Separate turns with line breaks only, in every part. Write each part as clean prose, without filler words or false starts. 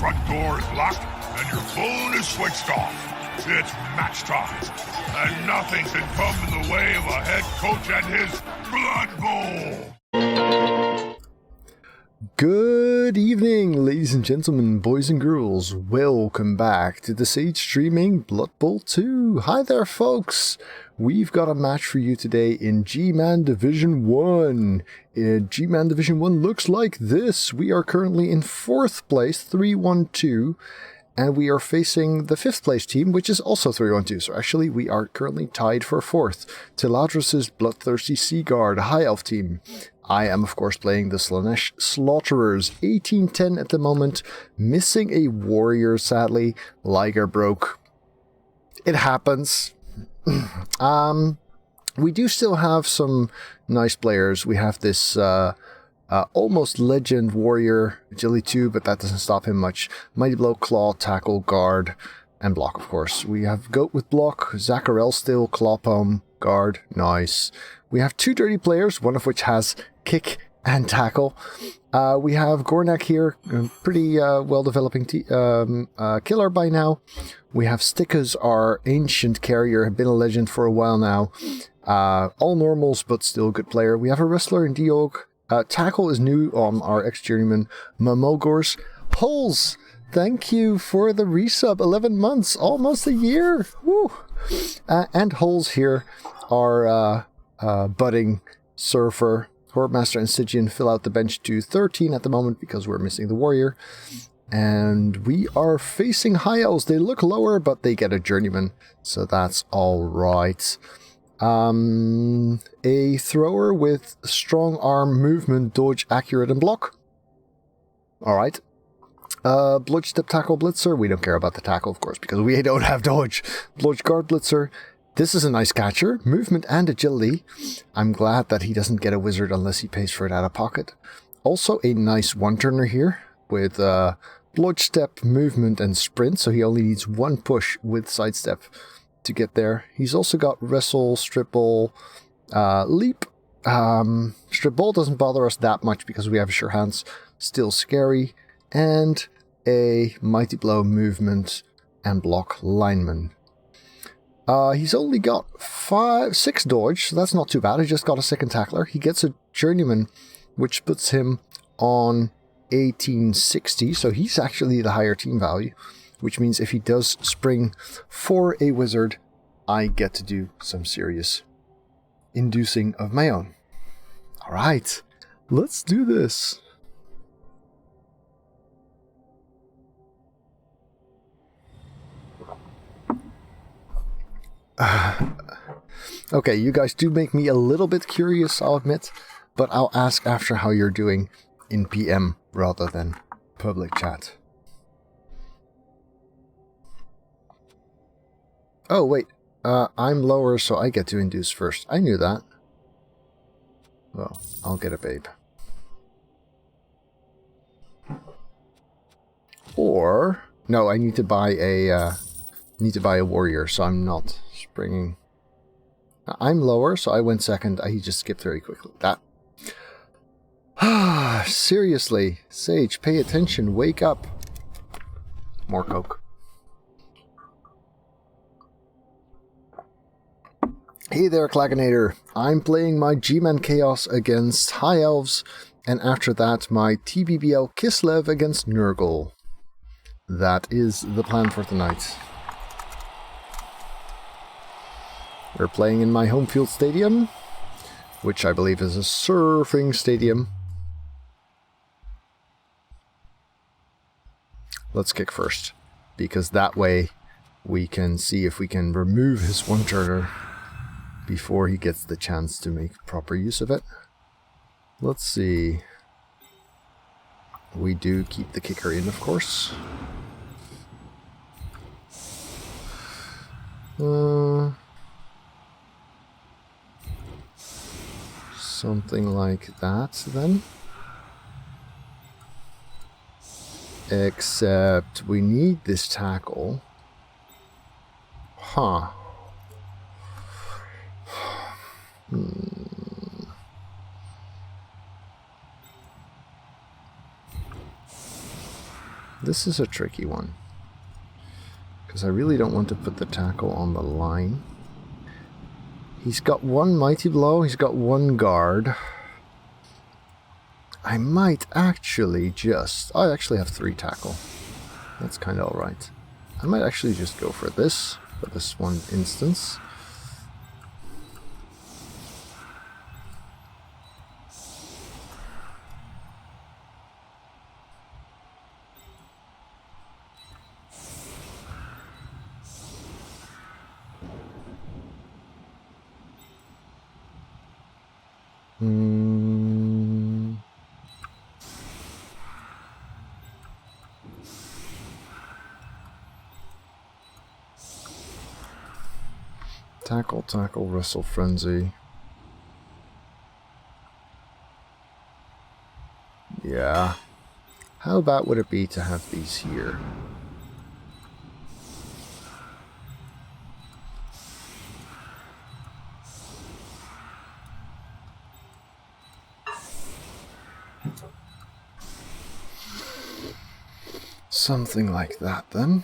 front door is locked and your phone is switched off. It's match time, and nothing can come in the way of a head coach and his Blood Bowl.
Good evening, ladies and gentlemen, boys and girls. Welcome back to the Sage streaming Blood Bowl 2. Hi there, folks. We've got a match for you today in G-Man Division 1. G-Man Division 1 looks like this. We are currently in 4th place, 3-1-2. And we are facing the 5th place team, which is also 3-1-2. So actually, we are currently tied for 4th. Teladros' Bloodthirsty Sea Guard, High Elf team. I am, of course, playing the Slaanesh Slaughterers, 1810 at the moment. Missing a warrior, sadly. Liger broke. It happens. We do still have some nice players. We have this almost legend warrior, Agility 2, but that doesn't stop him much. Mighty Blow, Claw, Tackle, Guard, and Block, of course. We have Goat with Block, Zacharel still, Claw Palm, Guard, nice. We have 2 dirty players, one of which has Kick and Tackle. We have Gornak here, pretty well-developing killer by now. We have Stickas, our ancient carrier, been a legend for a while now. All normals, but still a good player. We have a wrestler in Diog. Tackle is new on our ex-journeyman, Mamogors. Holes, thank you for the resub. 11 months, almost a year. Woo! And Holes here, our budding surfer. Hordmaster and Stygian fill out the bench to 13 at the moment because we're missing the warrior. And we are facing High Elves. They look lower, but they get a journeyman, so that's all right. A thrower with strong arm, movement, dodge, accurate, and block. Alright. Bludge, step, tackle, blitzer. We don't care about the tackle, of course, because we don't have dodge. Bludge, guard, blitzer. This is a nice catcher. Movement and agility. I'm glad that he doesn't get a wizard unless he pays for it out of pocket. Also a nice one-turner here with bludge, step, movement, and sprint, so he only needs 1 push with sidestep to get there. He's also got wrestle, strip ball, leap. Strip ball doesn't bother us that much because we have sure hands, still scary, and a mighty blow, movement, and block lineman. He's only got 6 dodge, so that's not too bad. He just got a second tackler. He gets a journeyman, which puts him on 1860, so he's actually the higher team value. Which means if he does spring for a wizard, I get to do some serious inducing of my own. Alright, let's do this. Okay, you guys do make me a little bit curious, I'll admit, but I'll ask after how you're doing in PM rather than public chat. Oh, wait. I'm lower, so I get to induce first. I knew that. Well, I'll get a babe. Or... no, I need to buy a warrior, so I'm not springing. I'm lower, so I went second. He just skipped very quickly. That. Seriously. Sage, pay attention. Wake up. More Coke. Hey there, Claganator. I'm playing my G-Man Chaos against High Elves, and after that, my TBBL Kislev against Nurgle. That is the plan for tonight. We're playing in my home field stadium, which I believe is a surfing stadium. Let's kick first, because that way we can see if we can remove his one-turner before he gets the chance to make proper use of it. Let's see. We do keep the kicker in, of course. Something like that, then. Except we need this tackle. Huh. This is a tricky one. Because I really don't want to put the tackle on the line. He's got one mighty blow, he's got one guard. I might actually just... I actually have 3 tackle. That's kind of alright. I might actually just go for this one instance. Tackle, wrestle, frenzy. Yeah. How bad would it be to have these here? Something like that, then.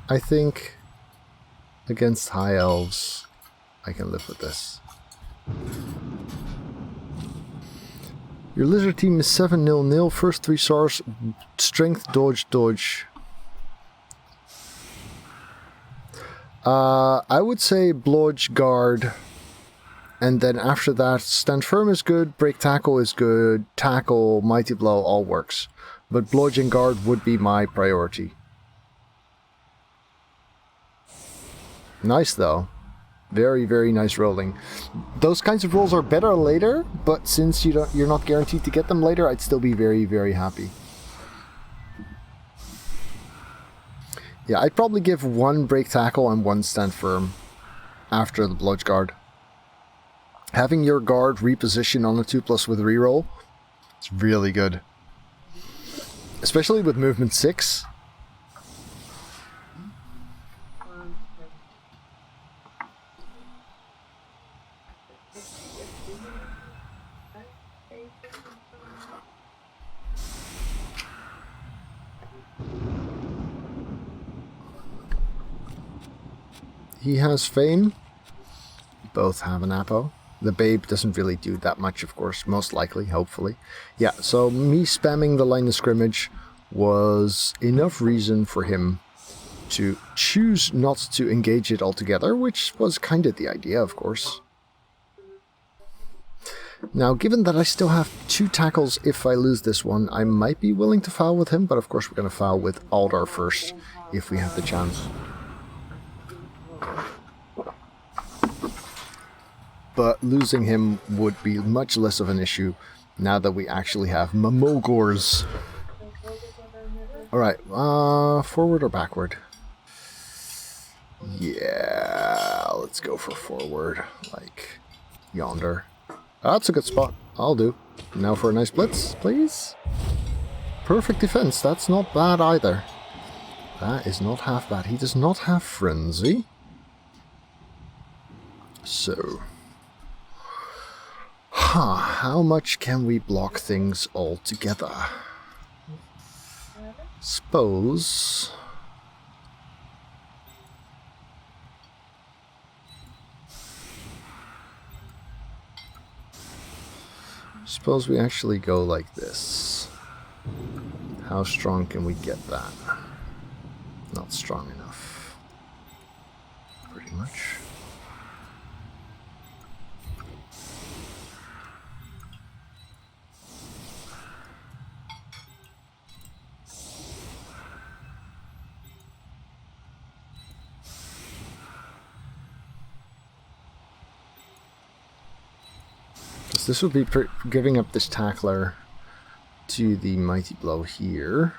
I think against high elves, I can live with this. Your lizard team is 7-0-0. First 3 stars, strength, dodge, dodge. I would say blodge, guard, and then after that, stand firm is good, break tackle is good, tackle, mighty blow, all works. But blodge and guard would be my priority. Nice though. Very, very nice rolling. Those kinds of rolls are better later, but since you're not guaranteed to get them later, I'd still be very, very happy. Yeah, I'd probably give 1 break tackle and 1 stand firm after the blodge guard. Having your guard reposition on a 2+ with reroll, it's really good. Especially with movement 6. He has Fame. Both have an Apo. The Babe doesn't really do that much, of course, most likely, hopefully. Yeah, so me spamming the line of scrimmage was enough reason for him to choose not to engage it altogether, which was kind of the idea, of course. Now, given that I still have 2 tackles if I lose this one, I might be willing to foul with him, but of course we're going to foul with Aldar first, if we have the chance. But losing him would be much less of an issue now that we actually have Mamogors. Alright, forward or backward? Yeah, let's go for forward, like yonder. That's a good spot. I'll do. Now for a nice blitz, please. Perfect defense. That's not bad either. That is not half bad. He does not have frenzy. So... how much can we block things all together? Suppose... suppose we actually go like this. How strong can we get that? Not strong enough. Pretty much. This would be giving up this tackler to the mighty blow here.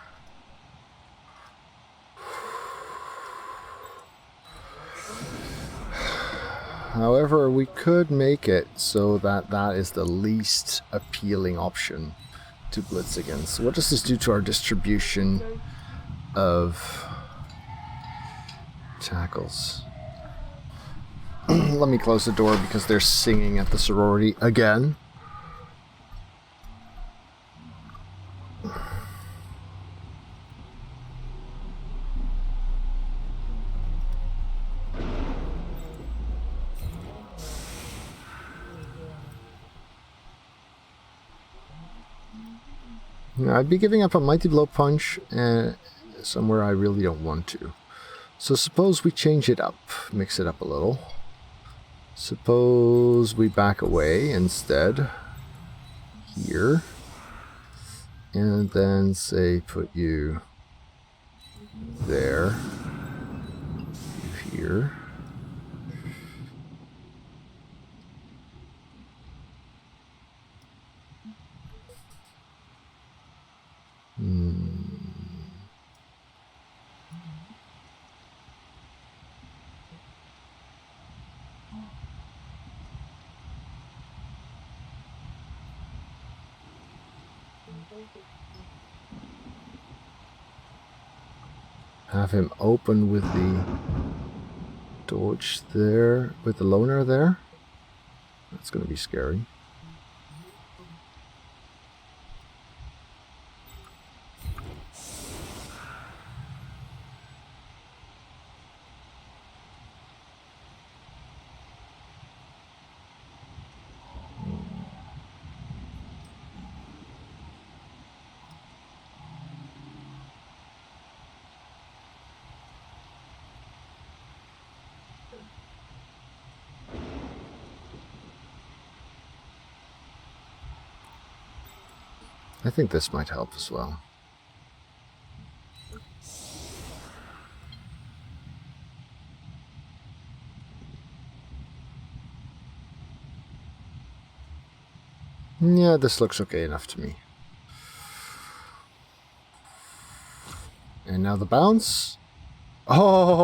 However, we could make it so that that is the least appealing option to blitz again. So what does this do to our distribution of tackles? Let me close the door because they're singing at the sorority again. I'd be giving up a Mighty Blow Punch somewhere I really don't want to. So suppose we change it up, mix it up a little. Suppose we back away instead here. And then say put you there, you here. Have him open with the dodge there, with the loner there. That's going to be scary. I think this might help as well. Yeah, this looks okay enough to me. And now the bounce. Oh,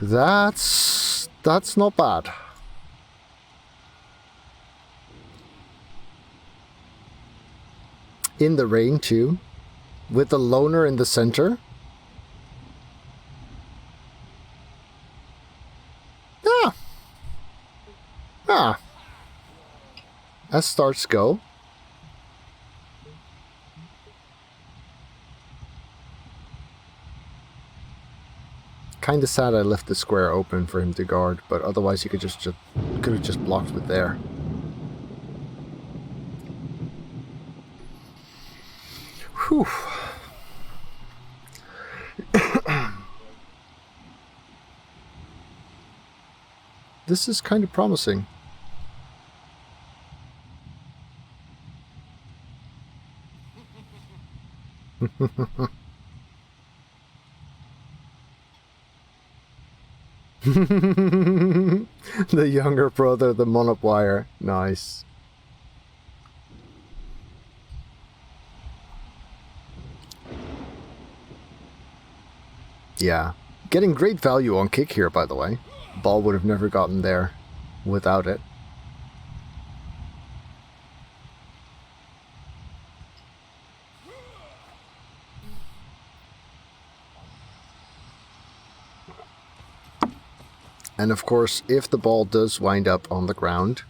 that's not bad. In the rain too, with the loner in the center. As starts go. Kinda sad I left the square open for him to guard, but otherwise he could have just blocked with there. Whew. This is kind of promising. The younger brother, the monopwire. Nice. Yeah. Getting great value on kick here, by the way. Ball would have never gotten there without it. And of course, if the ball does wind up on the ground,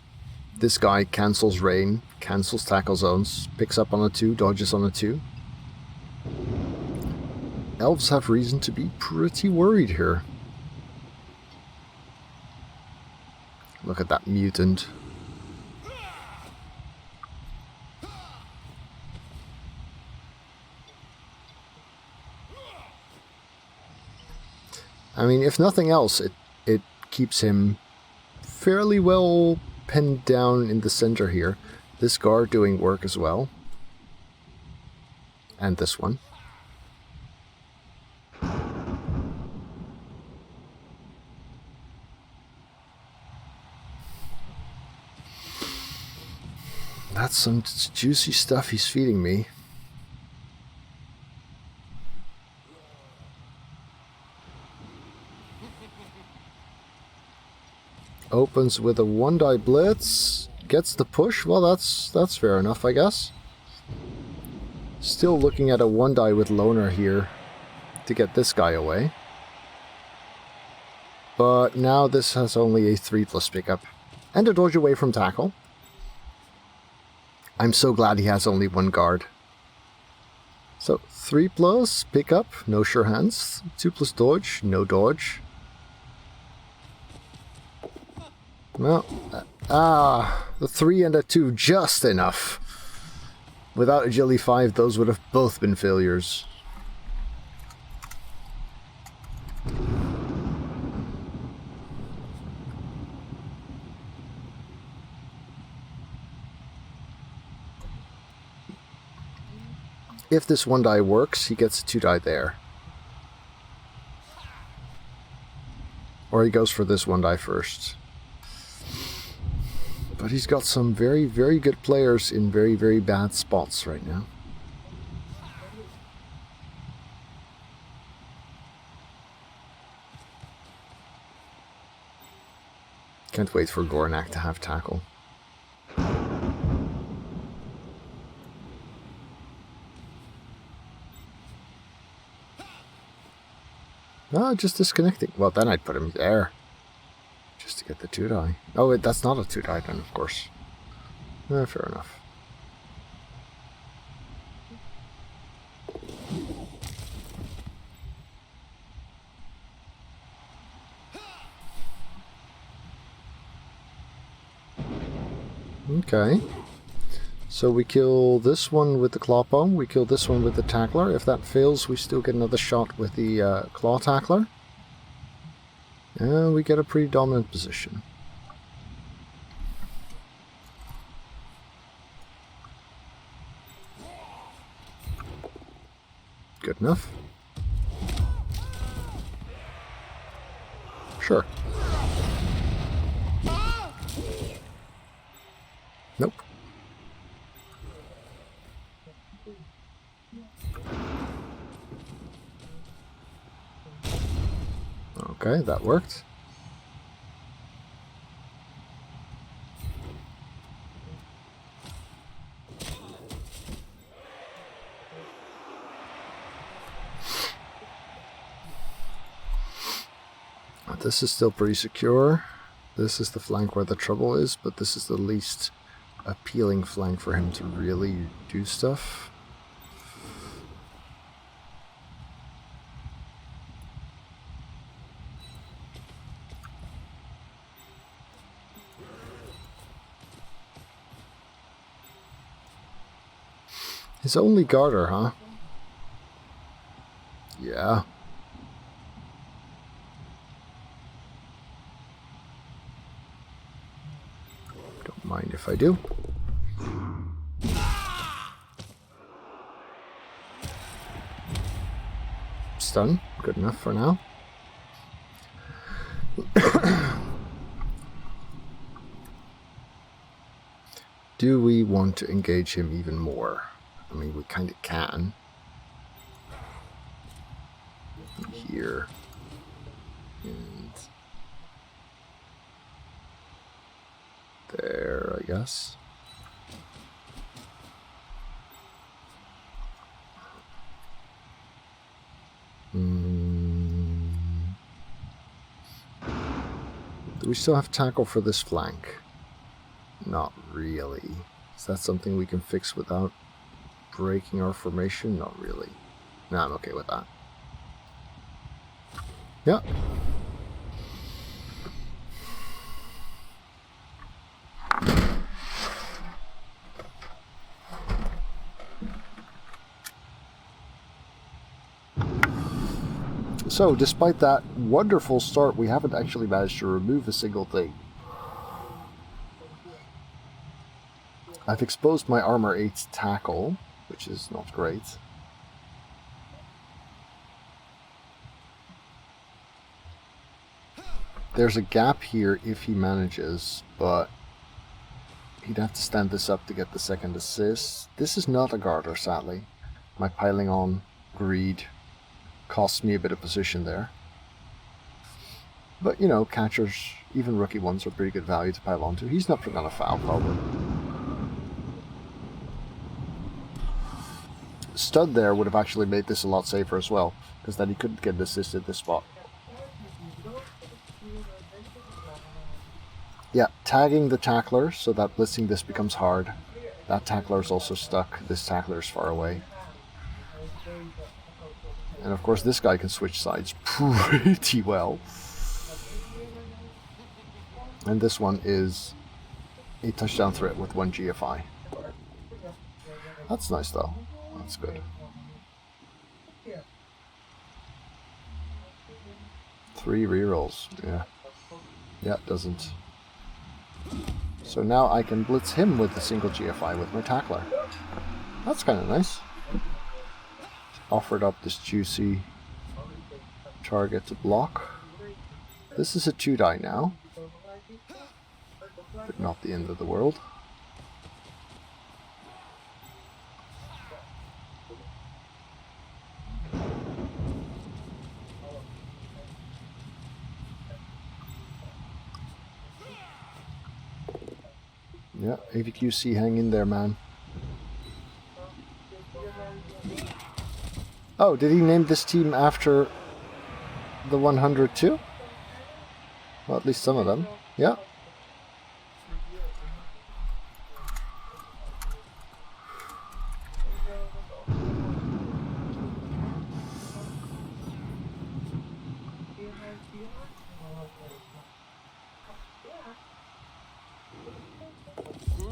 this guy cancels rain, cancels tackle zones, picks up on a 2, dodges on a 2. Elves have reason to be pretty worried here. Look at that mutant. I mean, if nothing else, it keeps him fairly well pinned down in the center here. This guard doing work as well. And this one. That's some juicy stuff he's feeding me. Oh, opens with a 1-die blitz. Gets the push. Well, that's fair enough, I guess. Still looking at a 1-die with Loner here to get this guy away. But now this has only a 3+ pickup. And a dodge away from tackle. I'm so glad he has only 1 guard. So 3+ pickup, no sure hands. 2+ dodge, no dodge. Well, the 3 and a 2 just enough. Without agility 5, those would have both been failures. If this 1-die works, he gets a 2-die there. Or he goes for this 1-die first. But he's got some very, very good players in very, very bad spots right now. Can't wait for Gornak to have tackle. Ah, just disconnecting. Well, then I'd put him there. Just to get the 2-die. Oh, wait, that's not a 2-die then, of course. Fair enough. Okay. So we kill this one with the Clawpaw, we kill this one with the Tackler. If that fails, we still get another shot with the Claw Tackler. And we get a pretty dominant position. Good enough. Sure. Nope. Okay, that worked. This is still pretty secure. This is the flank where the trouble is, but this is the least appealing flank for him to really do stuff. His only garter, huh? Yeah. Don't mind if I do. Stun. Good enough for now. Do we want to engage him even more? I mean, we kind of can. Here. And there, I guess. Do we still have tackle for this flank? Not really. Is that something we can fix without breaking our formation? Not really. No, I'm okay with that. Yeah. So, despite that wonderful start, we haven't actually managed to remove a single thing. I've exposed my armor 8 tackle, which is not great. There's a gap here if he manages, but he'd have to stand this up to get the second assist. This is not a garter, sadly. My piling on greed cost me a bit of position there. But, you know, catchers, even rookie ones, are pretty good value to pile onto. He's not going to foul, probably. Stud there would have actually made this a lot safer as well, because then he couldn't get an assist at this spot. Yeah, tagging the tackler so that blitzing this becomes hard. That tackler is also stuck. This tackler is far away. And of course this guy can switch sides pretty well. And this one is a touchdown threat with 1 GFI. That's nice though. That's good. 3 rerolls. Yeah. Yeah, it doesn't. So now I can blitz him with a single GFI with my tackler. That's kind of nice. Offered up this juicy target to block. This is a 2-die now, but not the end of the world. Yeah, AVQC, hang in there, man. Oh, did he name this team after the 100 too? Well, at least some of them. Yeah.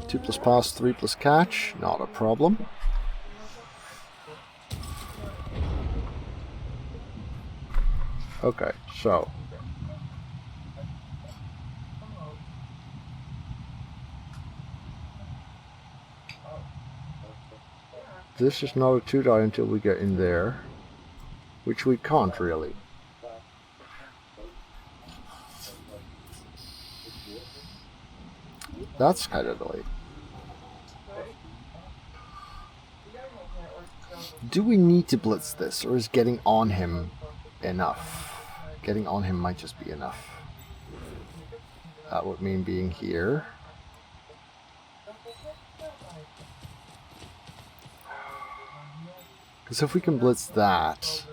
Two plus pass, 3 plus catch, not a problem. Okay, so this is not a 2-die until we get in there, which we can't really. That's kind of annoying. Do we need to blitz this, or is getting on him enough? Getting on him might just be enough. That would mean being here. Because if we can blitz that...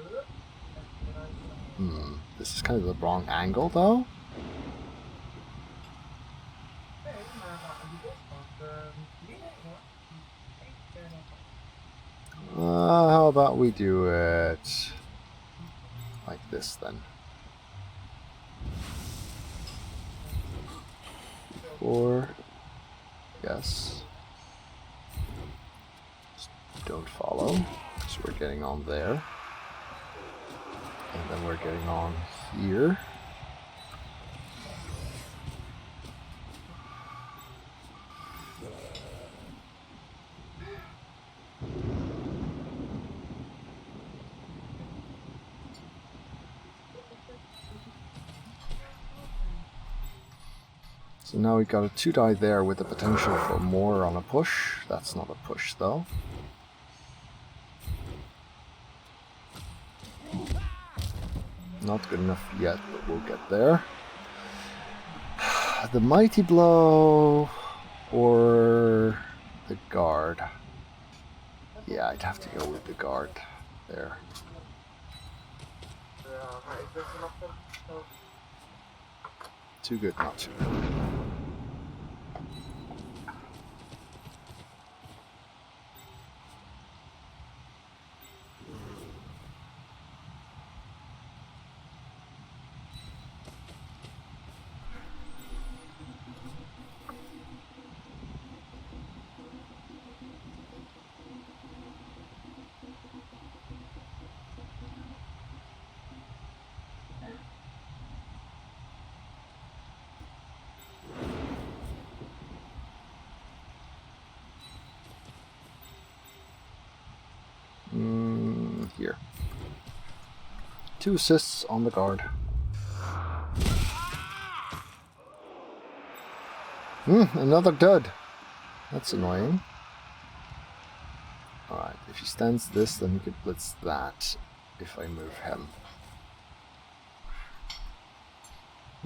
this is kind of the wrong angle, though. How about we do it like this then? 4, yes. Just don't follow, so we're getting on there, and then we're getting on here. So now we got a 2-die there with the potential for more on a push. That's not a push though. Not good enough yet, but we'll get there. The mighty blow or the guard. Yeah, I'd have to go with the guard there. Too good, not too good. Here. 2 assists on the guard. Another dud. That's annoying. Alright, if he stands this, then he could blitz that if I move him.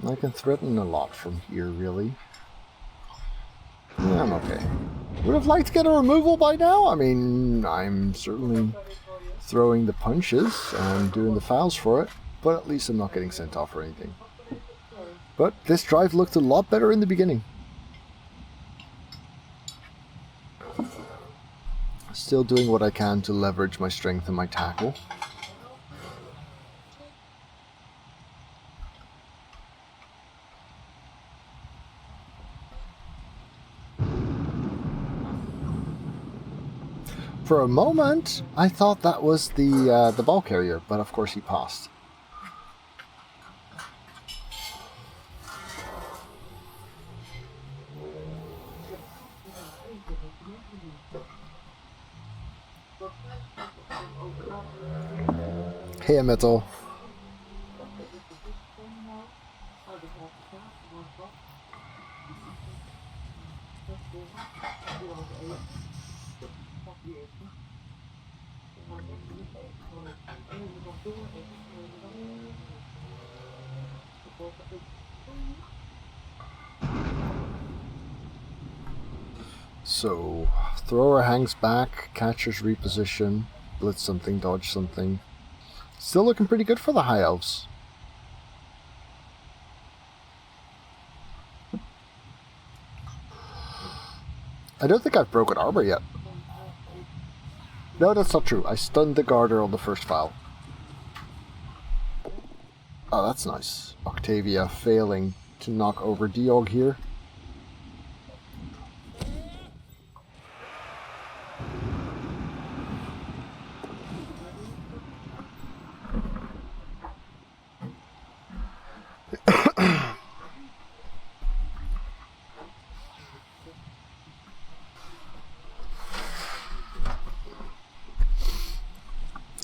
I can threaten a lot from here, really. Yeah, I'm okay. Would have liked to get a removal by now. I mean, I'm certainly throwing the punches and doing the fouls for it, but at least I'm not getting sent off or anything. But this drive looked a lot better in the beginning. Still doing what I can to leverage my strength and my tackle. For a moment, I thought that was the ball carrier, but of course he passed. Hey, Metal. So, thrower hangs back, catchers reposition, blitz something, dodge something. Still looking pretty good for the High Elves. I don't think I've broken armor yet. No, that's not true. I stunned the Garter on the first foul. Oh, that's nice. Octavia failing to knock over Diog here.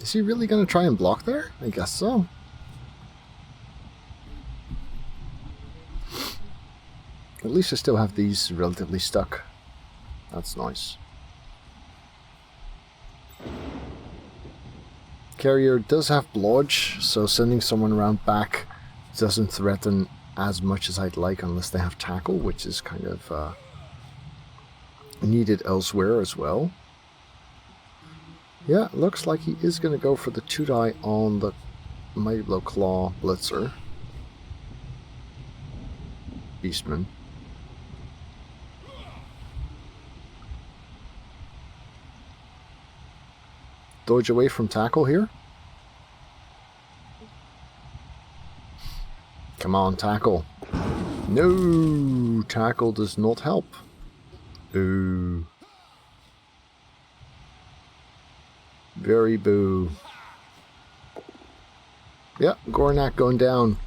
Is he really going to try and block there? I guess so. At least I still have these relatively stuck. That's nice. Carrier does have blodge, so sending someone around back doesn't threaten as much as I'd like unless they have tackle, which is kind of needed elsewhere as well. Yeah, looks like he is going to go for the 2-die on the Mighty Blow Claw Blitzer. Beastman. Dodge away from tackle here. Come on, tackle. No, tackle does not help. Ooh. Very boo. Yeah, Gornak going down.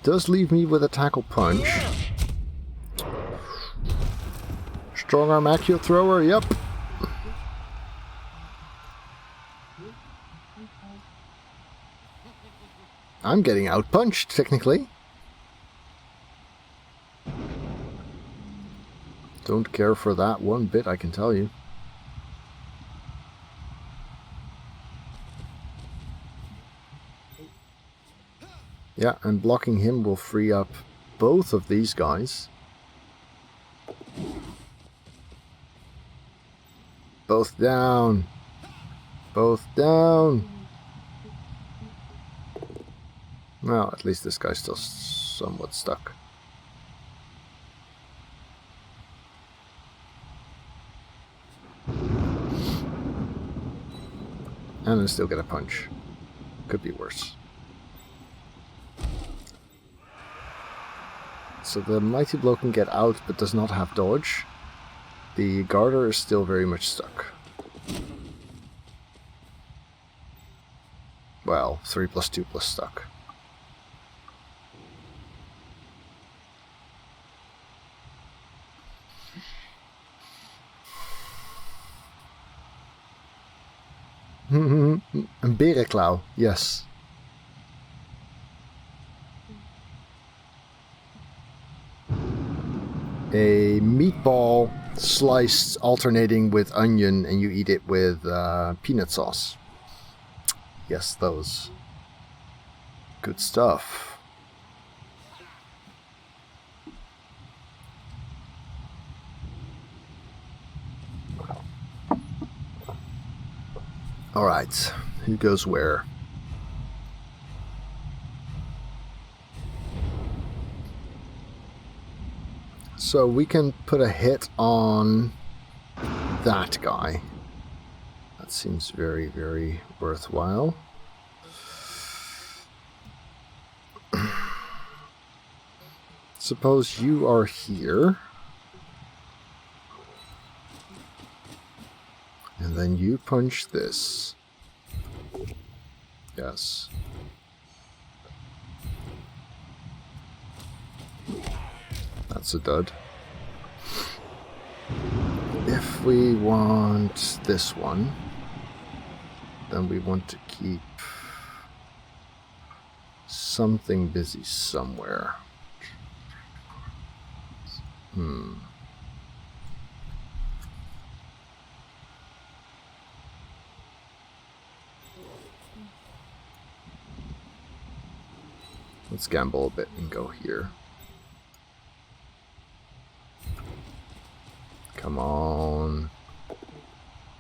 Does leave me with a tackle punch. Strong arm Accio thrower, yep. I'm getting outpunched, technically. Don't care for that one bit, I can tell you. Yeah, and blocking him will free up both of these guys. Both down. Both down. Well, at least this guy's still somewhat stuck. And I still get a punch. Could be worse. So the Mighty Blow can get out, but does not have dodge. The Garter is still very much stuck. Well, 3+2+ stuck. Berenklau, yes. A meatball sliced alternating with onion, and you eat it with peanut sauce. Yes, those. Good stuff. Alright, who goes where? So we can put a hit on that guy. That seems very, very worthwhile. Suppose you are here. And then you punch this. Yes. That's a dud. If we want this one, then we want to keep something busy somewhere. Let's gamble a bit and go here. Come on.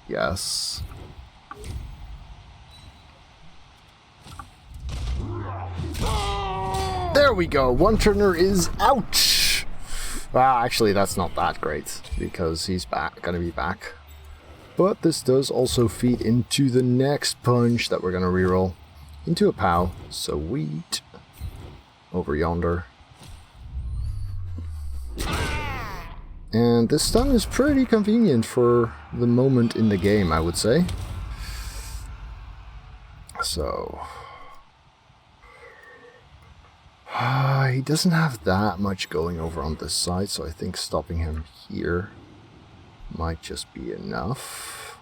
Yes. There we go. One turner is out. Actually, that's not that great because he's gonna be back. But this does also feed into the next punch that we're gonna reroll into a POW. Sweet. Over yonder. And this stun is pretty convenient for the moment in the game, I would say. So... he doesn't have that much going over on this side, so I think stopping him here might just be enough.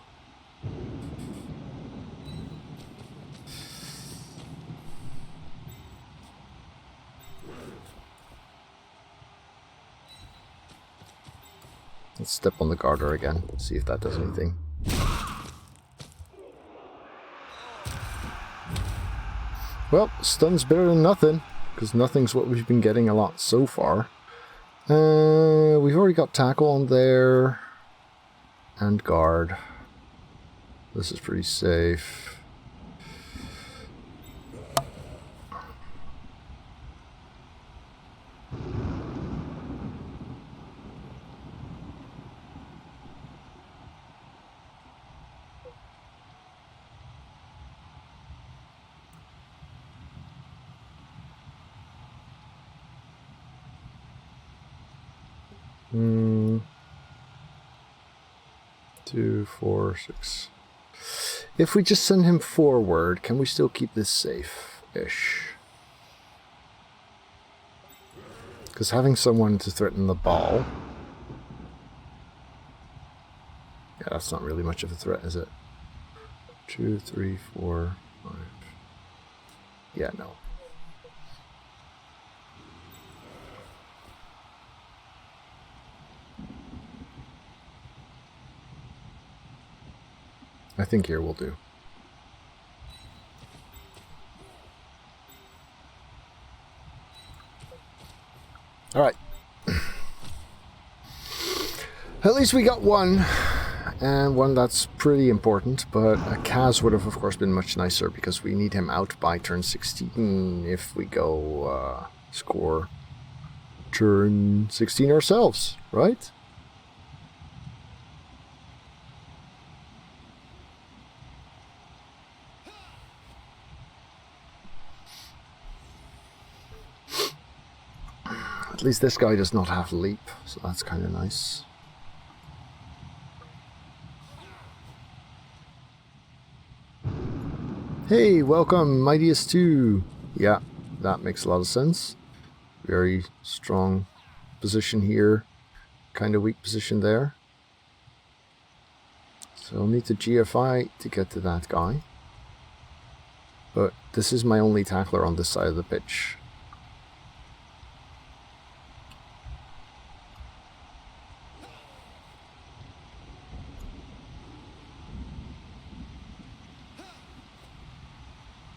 Let's step on the garter again, see if that does anything. Well, stun's better than nothing, because nothing's what we've been getting a lot so far. We've already got tackle on there, and guard. This is pretty safe. Two, 4, 6. If we just send him forward, can we still keep this safe-ish? Because having someone to threaten the ball... Yeah, that's not really much of a threat, is it? 2, 3, 4, 5... Yeah, no. I think here will do. Alright. At least we got one. And one that's pretty important, but a Kaz would have of course been much nicer because we need him out by turn 16 if we go score turn 16 ourselves, right? At least this guy does not have leap, so that's kind of nice. Hey, welcome, Mightiest 2. Yeah, that makes a lot of sense. Very strong position here, kind of weak position there. So I'll need to GFI to get to that guy. But this is my only tackler on this side of the pitch.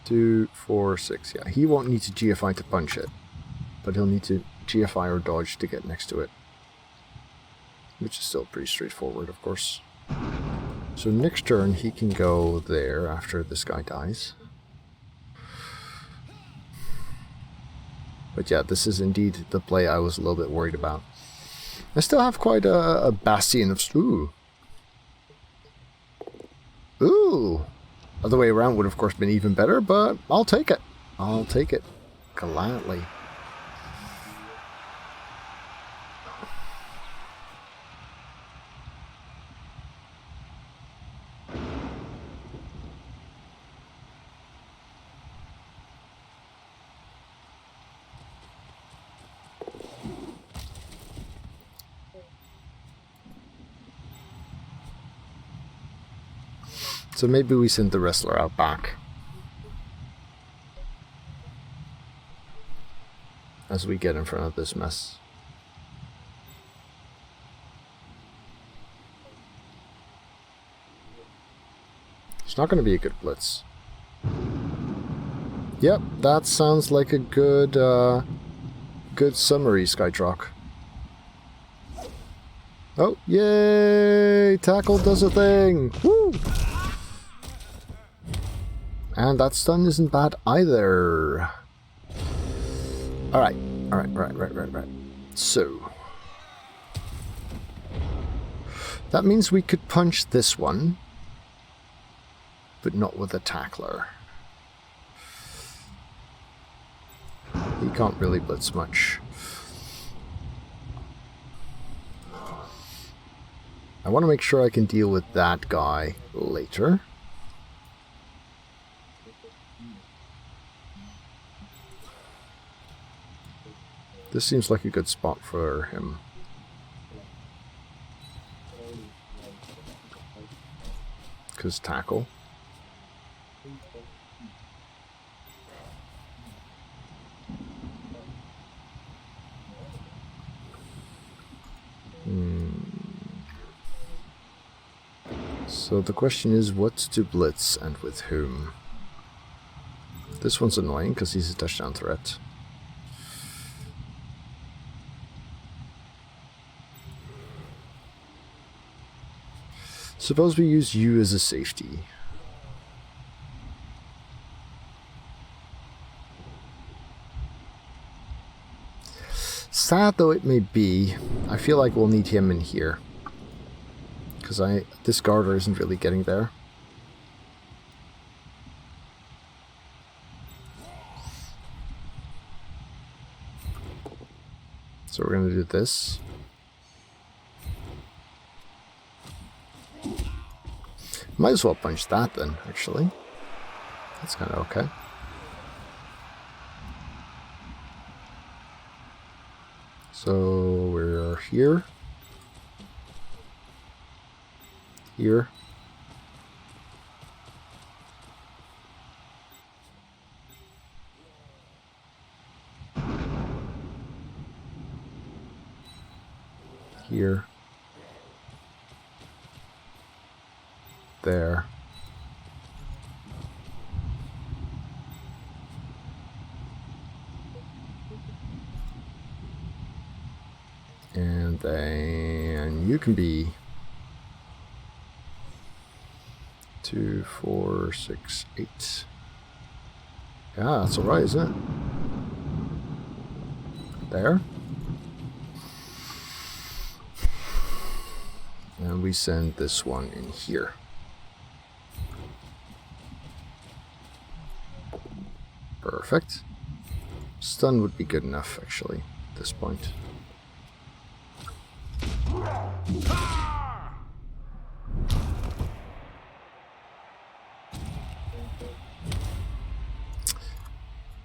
Two, 4, 6. Yeah, he won't need to GFI to punch it, but he'll need to GFI or dodge to get next to it, which is still pretty straightforward, of course. So next turn he can go there after this guy dies. But yeah, this is indeed the play I was a little bit worried about. I still have quite a bastion of... Ooh. Ooh. Other way around would of course been even better, but I'll take it. I'll take it. Gladly. So maybe we send the wrestler out back. As we get in front of this mess. It's not going to be a good blitz. Yep, that sounds like a good, good summary, Skytrock. Oh, yay! Tackle does a thing! Woo! And that stun isn't bad either. Alright, right. So. That means we could punch this one. But not with a tackler. He can't really blitz much. I want to make sure I can deal with that guy later. This seems like a good spot for him. Because tackle. So the question is what to blitz and with whom. This one's annoying because he's a touchdown threat. Suppose we use you as a safety. Sad though it may be, I feel like we'll need him in here. Because this Garter isn't really getting there. So we're going to do this. Might as well punch that then, actually. That's kind of okay. So we're here. Here. Here. There. And then you can be 2, 4, 6, 8. Yeah, that's alright, isn't it? There. And we send this one in here. Perfect. Stun would be good enough, actually, at this point.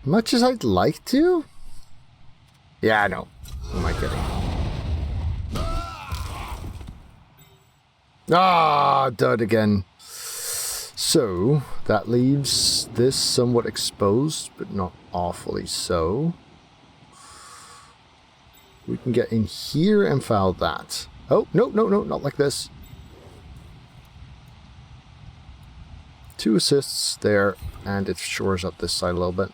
Much as I'd like to? Yeah, I know. Who am I kidding? Ah, dud again. So, that leaves this somewhat exposed, but not awfully so. We can get in here and foul that. Oh, no, not like this. 2 assists there, and it shores up this side a little bit.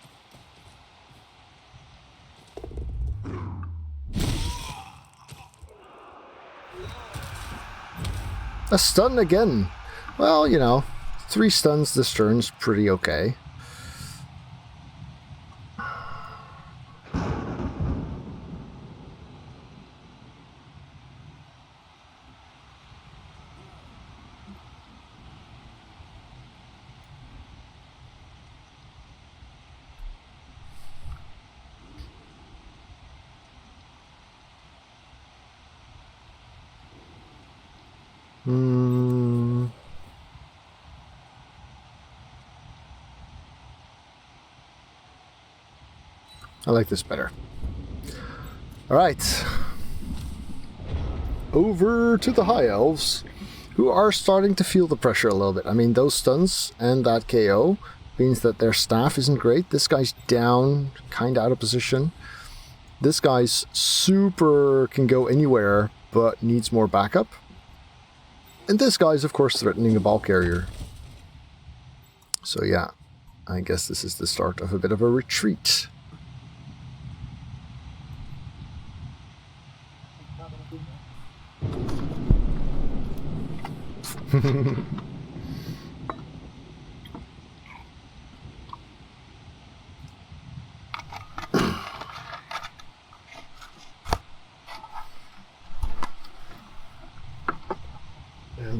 A stun again. Well, you know, 3 stuns this turn's pretty okay. I like this better. Alright. Over to the High Elves, who are starting to feel the pressure a little bit. I mean, those stuns and that KO means that their staff isn't great. This guy's down, kind of out of position. This guy's super can go anywhere, but needs more backup. And this guy's, of course, threatening the ball carrier. So yeah, I guess this is the start of a bit of a retreat.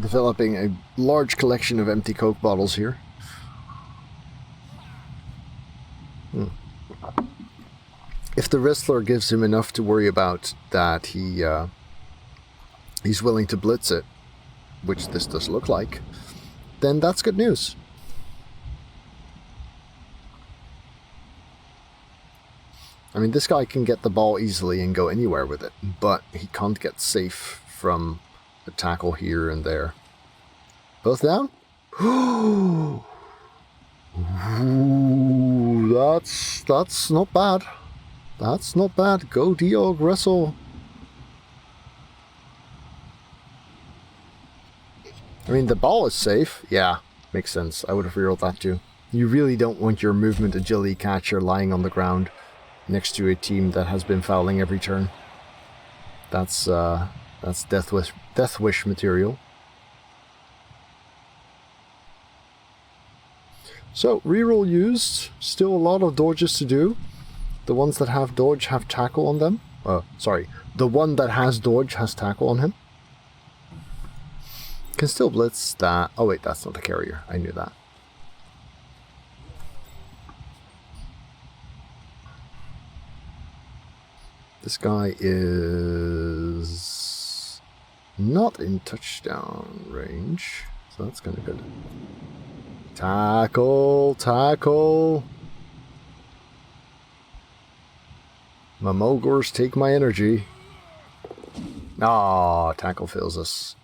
Developing a large collection of empty Coke bottles here. If the wrestler gives him enough to worry about that he's willing to blitz it, which this does look like, then that's good news. I mean, this guy can get the ball easily and go anywhere with it, but he can't get safe from a tackle here and there. Both down? Ooh, that's not bad. That's not bad. Go Diog, wrestle. I mean, the ball is safe. Yeah, makes sense. I would have rerolled that too. You really don't want your movement agility catcher lying on the ground next to a team that has been fouling every turn. That's Death Wish material. So, reroll used. Still a lot of dodges to do. The ones that have dodge have tackle on them. Sorry. The one that has dodge has tackle on him. Can still blitz that. Oh wait, that's not the carrier. I knew that. This guy is not in touchdown range, so that's kind of good. Tackle, tackle. My Mulgors take my energy. Ah, tackle fails us.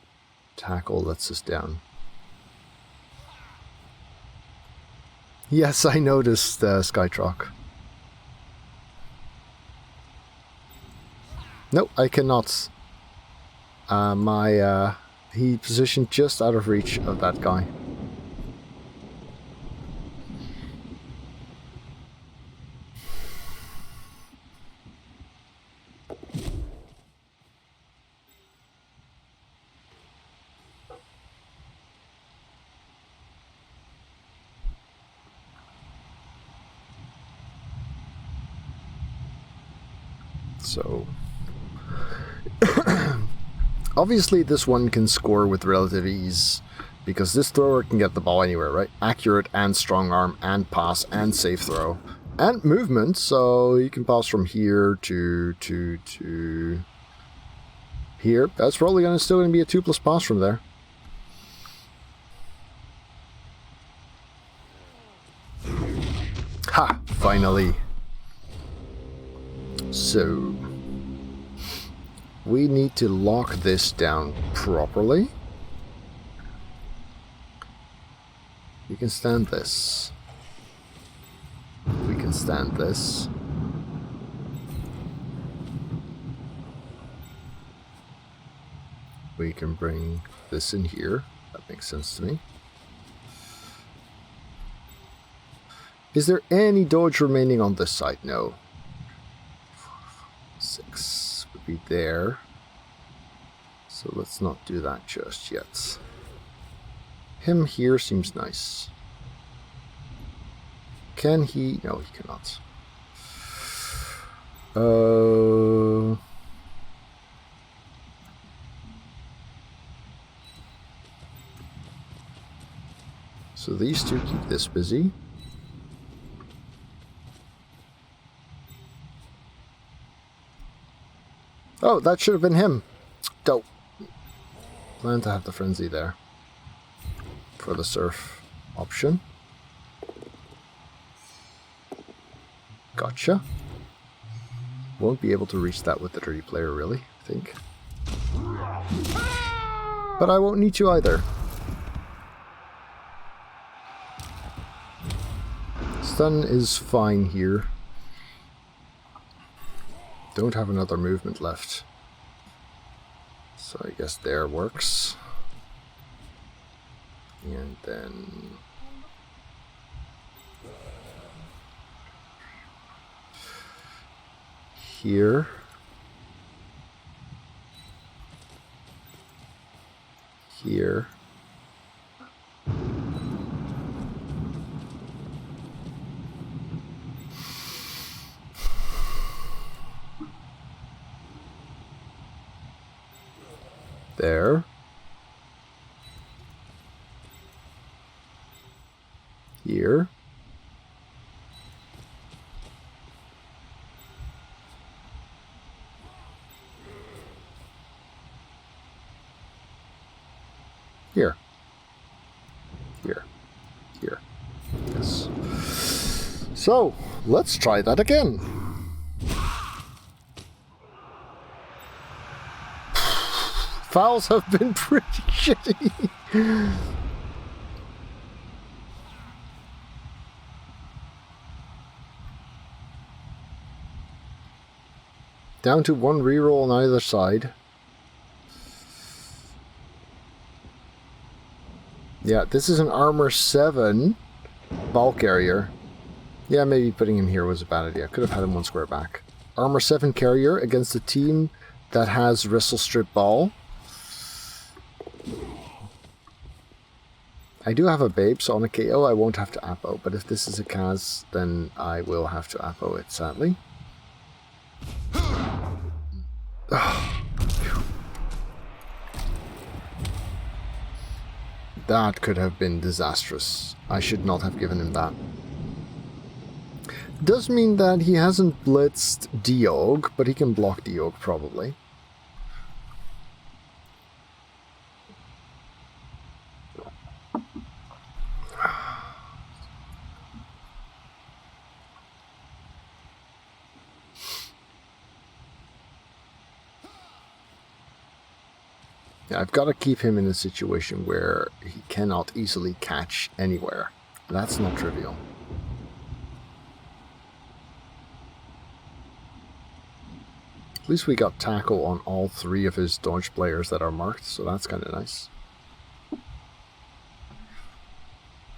Tackle lets us down. Yes, I noticed Skytrock. Nope, I cannot. He positioned just out of reach of that guy. So, obviously this one can score with relative ease, because this thrower can get the ball anywhere, right? Accurate and strong arm and pass and safe throw. And movement, so you can pass from here to here. That's probably still going to be a 2+ pass from there. Ha! Finally. So, we need to lock this down properly. We can stand this. We can stand this. We can bring this in here. That makes sense to me. Is there any dodge remaining on this side? No. 6 would be there. So let's not do that just yet. Him here seems nice. Can he? No, he cannot. So these two keep this busy. Oh, that should have been him. Dope. Plan to have the frenzy there for the surf option. Gotcha. Won't be able to reach that with the dirty player, really, I think. But I won't need to either. Stun is fine here. Don't have another movement left. So I guess there works. And then... here. Here. There. Here. Here. Here. Here. Yes. So, let's try that again. Fouls have been pretty shitty. Down to one reroll on either side. Yeah, this is an armor 7 ball carrier. Yeah, maybe putting him here was a bad idea. Could have had him one square back. Armor 7 carrier against a team that has Wrestle Strip Ball. I do have a Babe, so on a KO I won't have to Apo, but if this is a Kaz, then I will have to Apo it, sadly. That could have been disastrous. I should not have given him that. Does mean that he hasn't blitzed Diog, but he can block Diog probably. Yeah, I've got to keep him in a situation where he cannot easily catch anywhere. That's not trivial. At least we got tackle on all 3 of his dodge players that are marked, so that's kind of nice.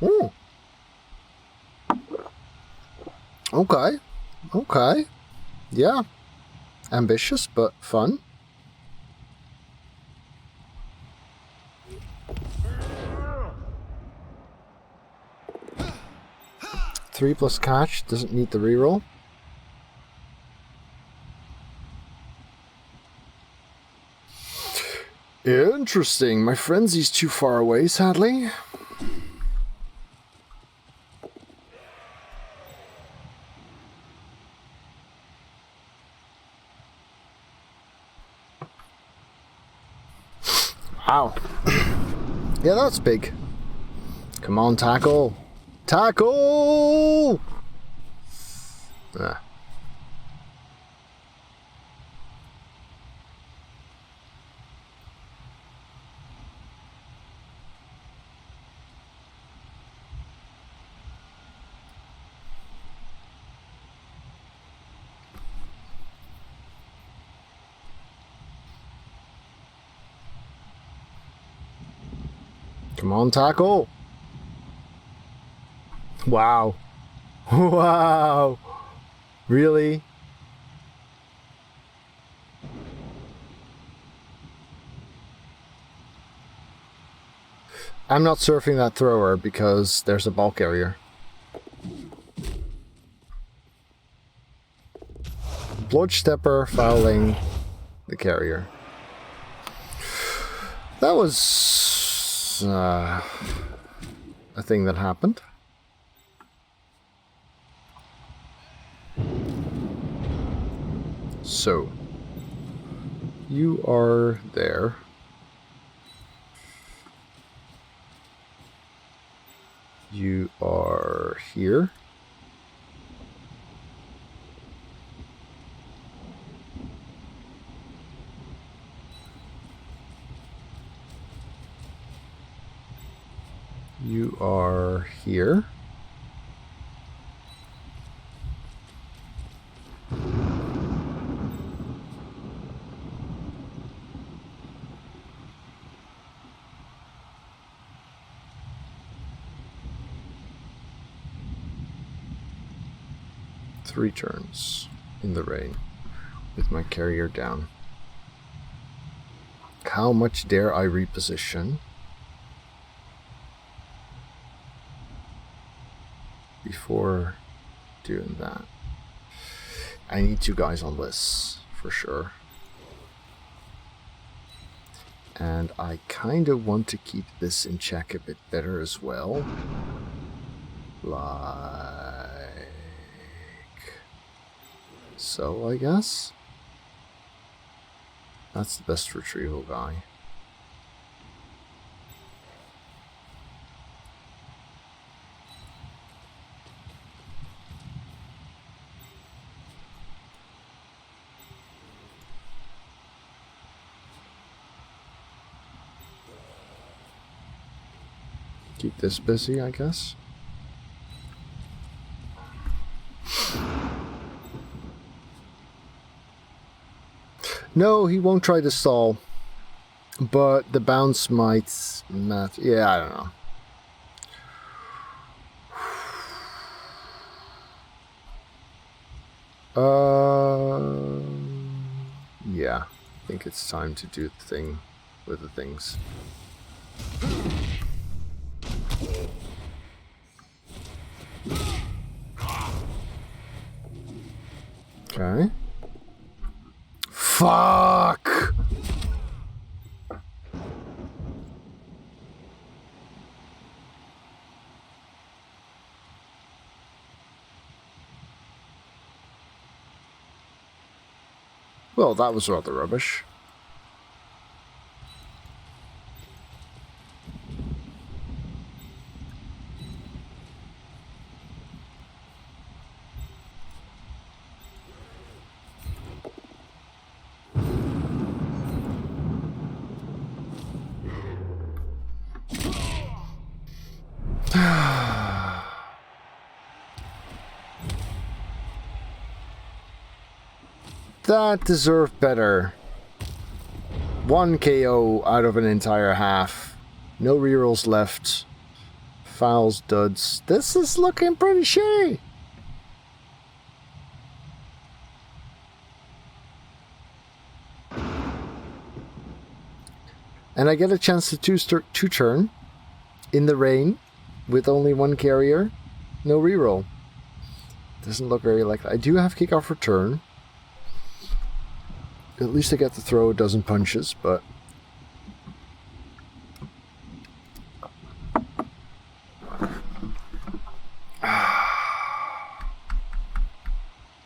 Oh. Okay. Okay. Yeah. Ambitious, but fun. 3 plus catch, doesn't need the reroll. Interesting, my frenzy's too far away, sadly. Wow. Yeah, that's big. Come on, tackle. Tackle! Ah. Come on, tackle. Wow. Wow. Really? I'm not surfing that thrower because there's a ball carrier. Blodge Stepper fouling the carrier. That was a thing that happened. So, you are there. You are here. You are here. Three turns in the rain with my carrier down. How much dare I reposition before doing that? I need two guys on this for sure. And I kind of want to keep this in check a bit better as well. Like so, I guess. That's the best retrieval guy. Keep this busy, I guess. No, he won't try to stall. But the bounce might matter. Yeah, I don't know. Yeah. I think it's time to do the thing with the things. Okay. Fuck! Well, that was rather rubbish. That deserved better. 1 KO out of an entire half. No rerolls left. Fouls, duds. This is looking pretty shitty. And I get a chance to two turn in the rain with only 1 carrier. No reroll. Doesn't look very likely. I do have kick off return. At least I get to throw a dozen punches, but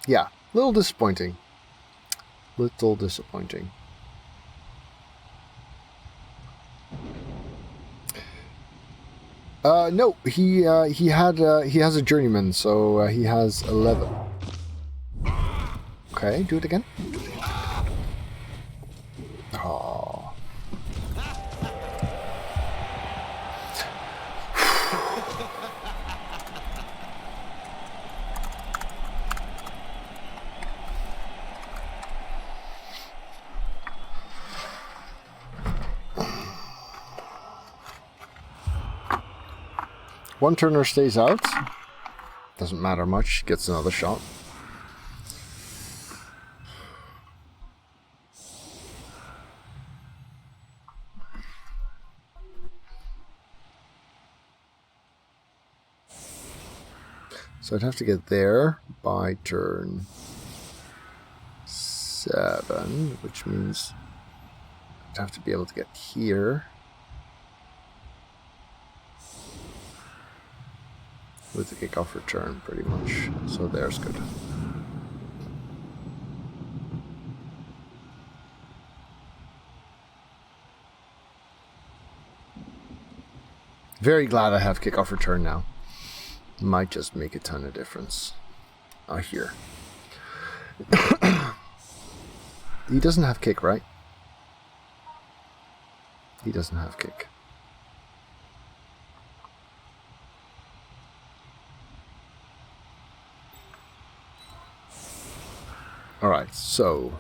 yeah, little disappointing. Little disappointing. No, he has a journeyman, so he has 11. Okay, do it again. Oh. One turner stays out. Doesn't matter much. Gets another shot. So I'd have to get there by turn 7, which means I'd have to be able to get here with the kickoff return, pretty much. So there's good. Very glad I have kickoff return now. Might just make a ton of difference. Here. He doesn't have kick, right? He doesn't have kick. Alright, so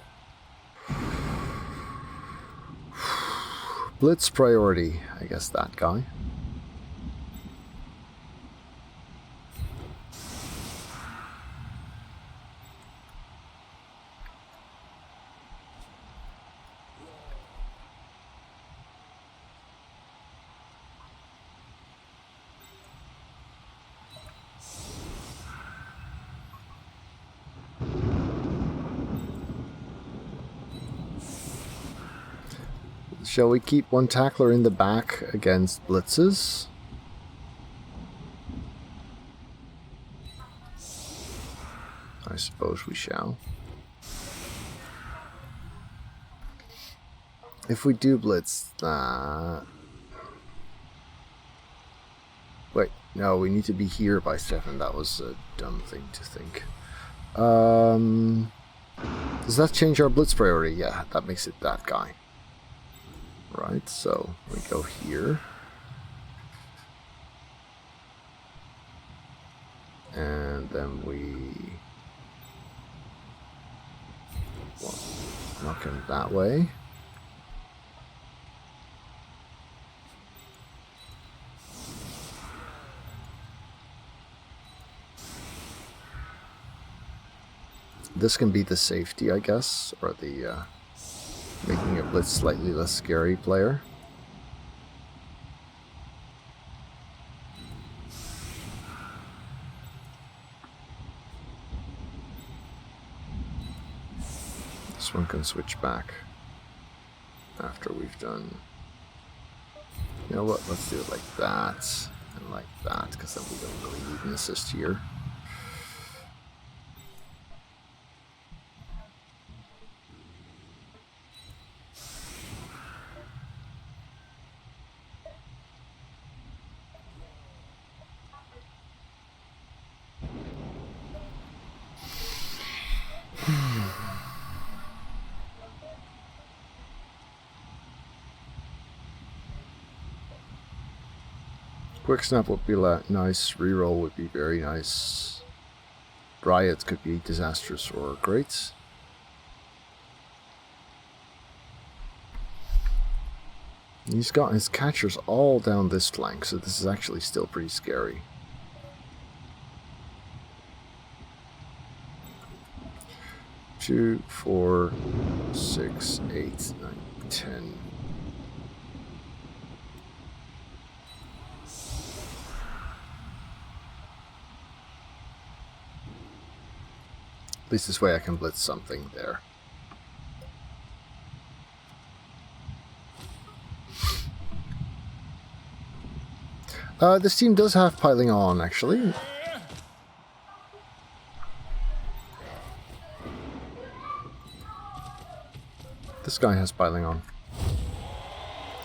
blitz priority, I guess that guy. Shall we keep one tackler in the back against blitzes? I suppose we shall. If we do blitz that... Wait, no, we need to be here by 7. That was a dumb thing to think. Does that change our blitz priority? Yeah, that makes it that guy. Right, so we go here. And then we knock him that way. This can be the safety, I guess, or the making a blitz slightly less scary player. This one can switch back after we've done... You know what, let's do it like that and like that, because then we don't really need an assist here. Quick snap would be nice, reroll would be very nice. Riot could be disastrous or great. He's got his catchers all down this flank, so this is actually still pretty scary. Two, 4, 6, 8, 9, 10. At least this way I can blitz something there. This team does have piling on, actually. This guy has piling on.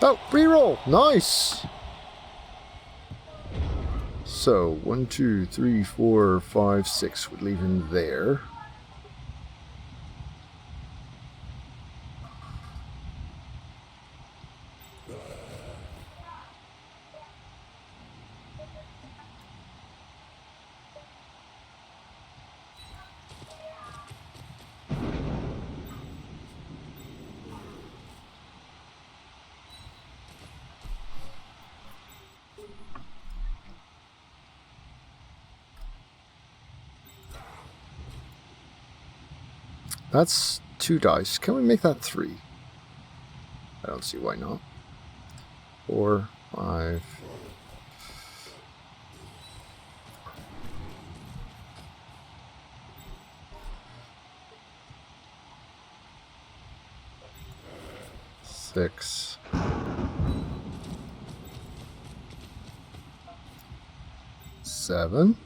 Oh, reroll! Nice! So, 1, 2, 3, 4, 5, 6 would leave him there. That's 2 dice. Can we make that 3? I don't see why not. 4, 5. 6. Seven.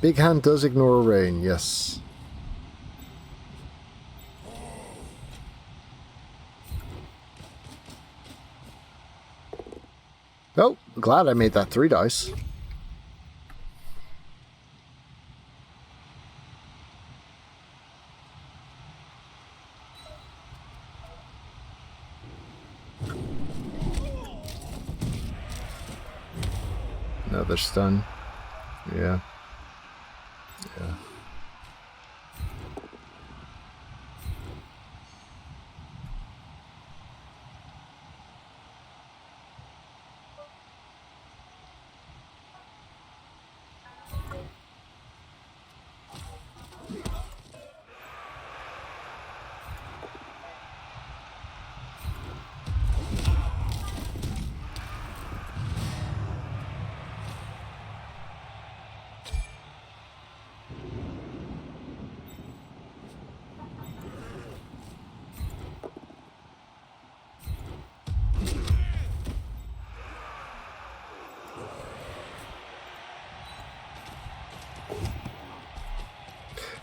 Big hand does ignore a rain, yes. Oh, glad I made that 3 dice. Another stun. Yeah. Yeah.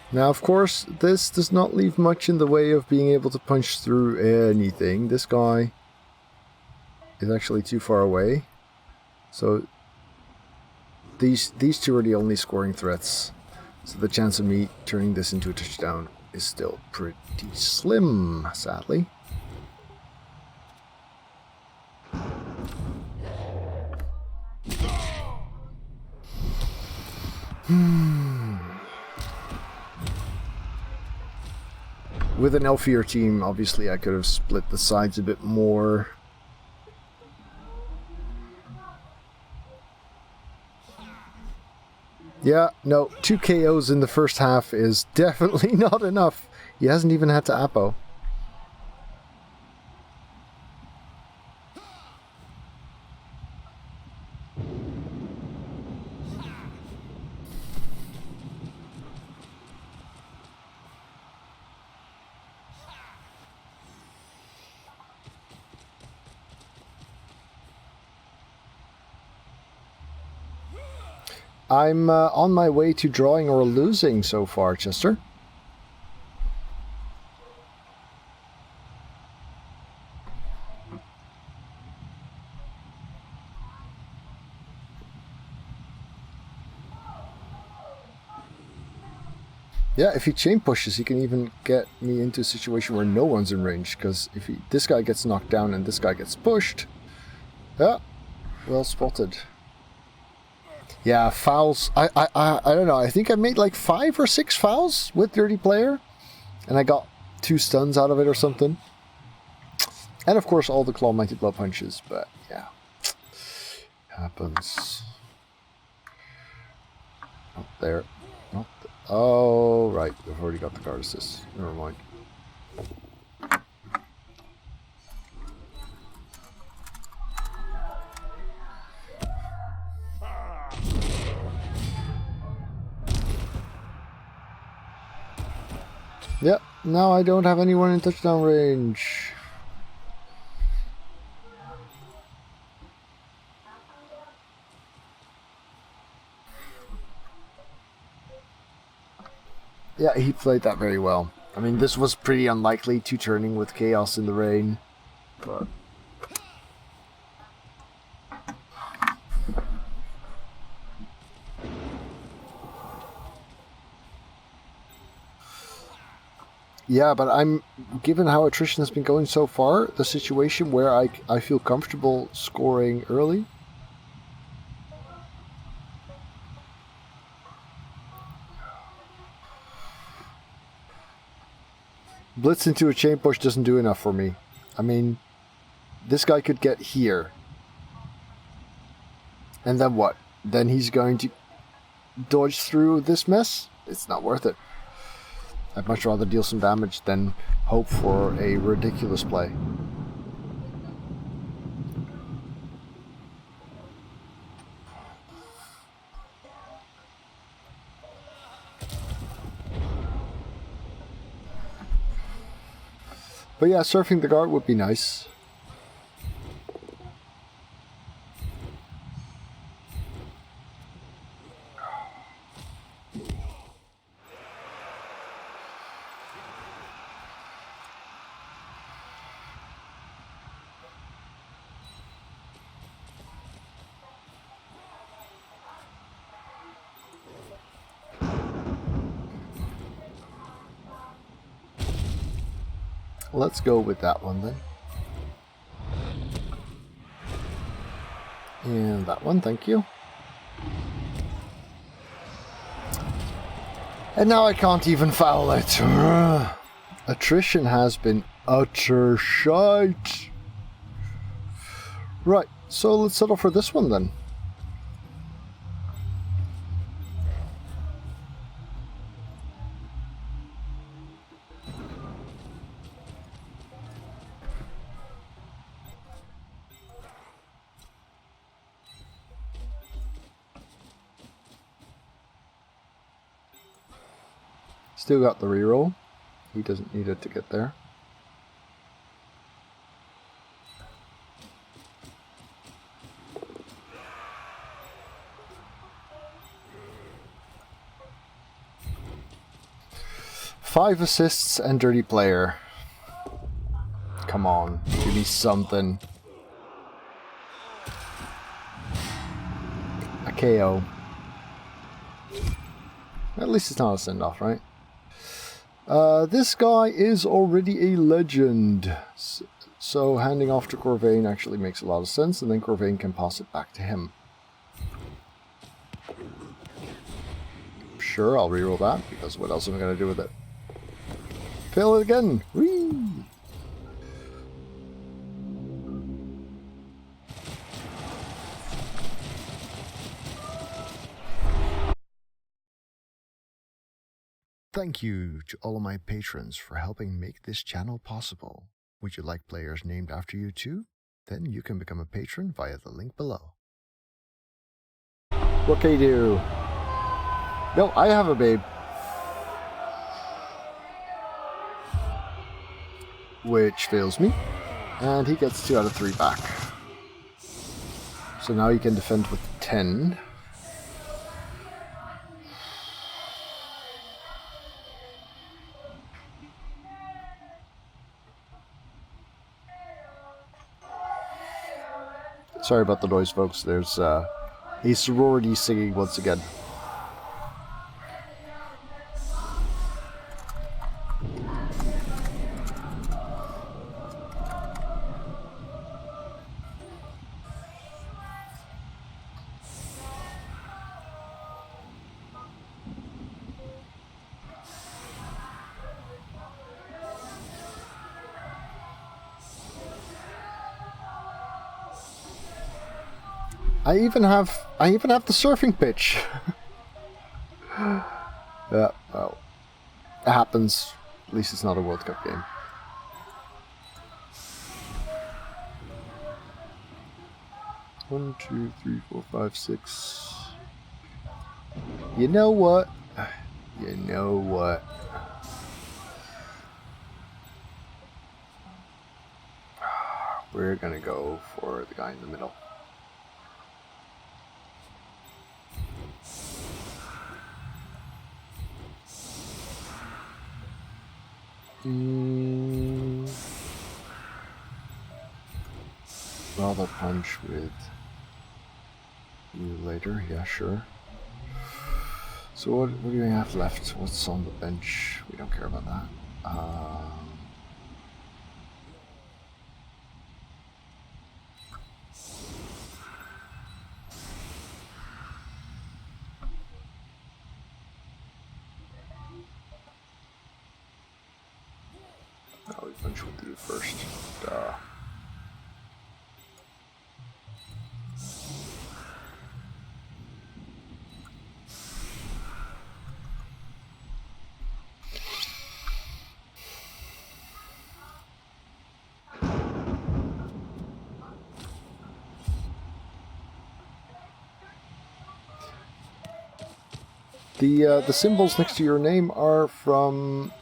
Now, of course, this does not leave much in the way of being able to punch through anything. This guy is actually too far away. So these two are the only scoring threats. So the chance of me turning this into a touchdown is still pretty slim, sadly. With an elfier team, obviously I could have split the sides a bit more. Yeah, no, 2 KOs in the first half is definitely not enough. He hasn't even had to Apo. I'm on my way to drawing or losing so far, Chester. Yeah, if he chain pushes, he can even get me into a situation where no one's in range, because if this guy gets knocked down and this guy gets pushed... Yeah, well spotted. Yeah, fouls. I don't know. I think I made like 5 or 6 fouls with Dirty Player. And I got 2 stuns out of it or something. And of course all the Claw Mighty Blow punches. But yeah. Happens. Not there. Not th oh, right. I've already got the guard assist. Never mind. Yep, now I don't have anyone in touchdown range. Yeah, he played that very well. I mean, this was pretty unlikely, 2 turning with Chaos in the rain, but... Yeah, but I'm, given how attrition has been going so far, the situation where I feel comfortable scoring early. Blitz into a chain push doesn't do enough for me. I mean, this guy could get here. And then what? Then he's going to dodge through this mess? It's not worth it. I'd much rather deal some damage than hope for a ridiculous play. But yeah, surfing the guard would be nice. Let's go with that one then. And that one, thank you. And now I can't even foul it. Attrition has been utter shite. Right, so let's settle for this one then. Still got the reroll. He doesn't need it to get there. Five assists and dirty player. Come on, give me something. A KO. At least it's not a send-off, right? This guy is already a legend, so handing off to Corvain actually makes a lot of sense, and then Corvain can pass it back to him. Sure, I'll reroll that, because what else am I going to do with it? Fail it again! Whee! Thank you to all of my patrons for helping make this channel possible. Would you like players named after you too? Then you can become a patron via the link below. What can you do? No, I have a babe. Which fails me. And he gets 2 out of 3 back. So now he can defend with 10. Sorry about the noise, folks. There's a sorority singing once again. I even have the surfing pitch. Yeah, well, it happens. At least it's not a World Cup game. One, two, three, four, five, six. You know what? You know what? We're gonna go for the guy in the middle. Rather punch with you later, yeah, sure. So what do we have left? What's on the bench? We don't care about that. We punch with you first. Duh. The symbols next to your name are from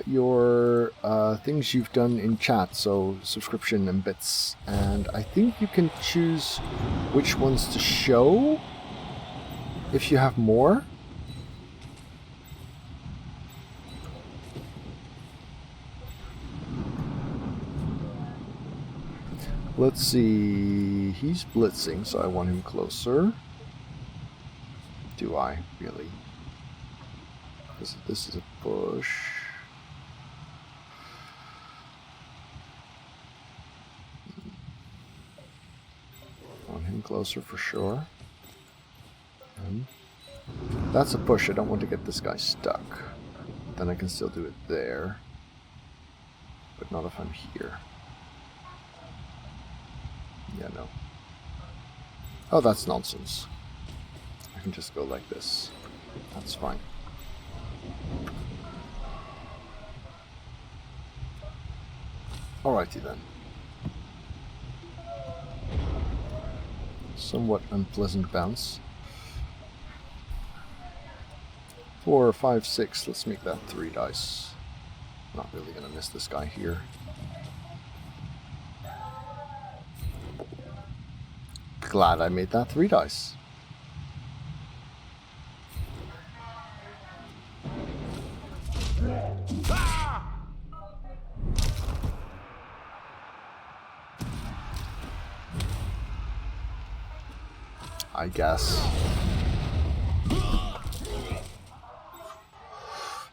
your things you've done in chat, so subscription and bits. And I think you can choose which ones to show if you have more. Let's see, he's blitzing, so I want him closer. Do I, really? This is a push. Want him closer for sure. And that's a push, I don't want to get this guy stuck. Then I can still do it there. But not if I'm here. Yeah, no. Oh, that's nonsense. I can just go like this. That's fine. Alrighty then. Somewhat unpleasant bounce. 4, 5, 6. Let's make that 3 dice. Not really gonna miss this guy here. Glad I made that 3 dice. I guess.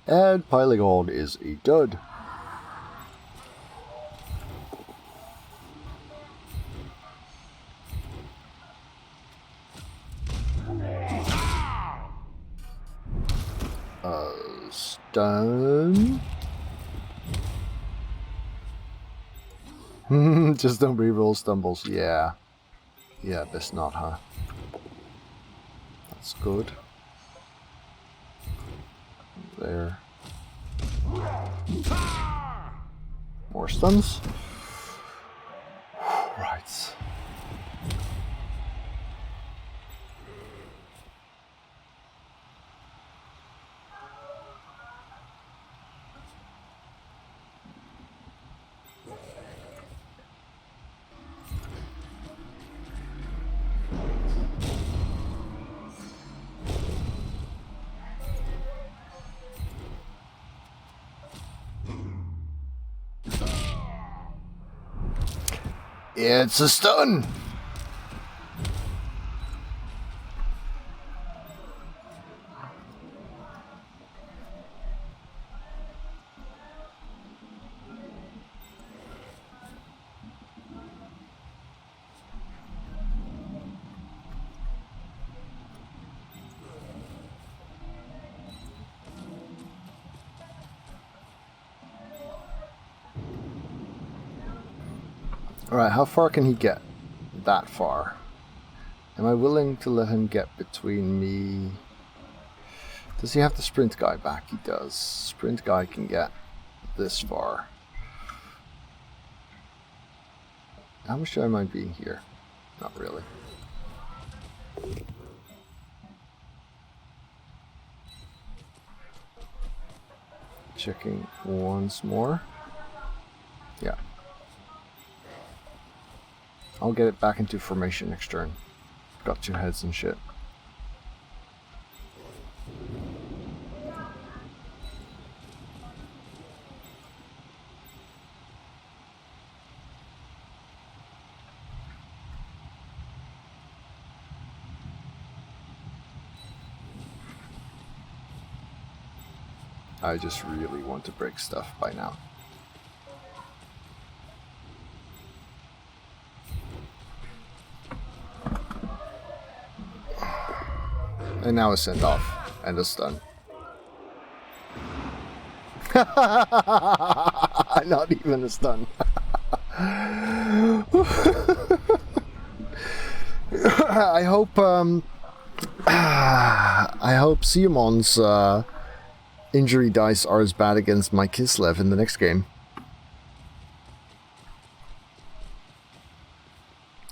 And Polygon is a dud. Stun. Just don't reroll stumbles. Yeah. Yeah, best not, huh? That's good. There. More stuns. Right. It's a stun! Alright, how far can he get? That far. Am I willing to let him get between me? Does he have the sprint guy back? He does. Sprint guy can get this far. How much do I mind being here? Not really. Checking once more. Yeah. I'll get it back into formation next turn. Got 2 heads and shit. I just really want to break stuff by now. And now a send off and a stun. Not even a stun. I hope Siamon's injury dice are as bad against my Kislev in the next game.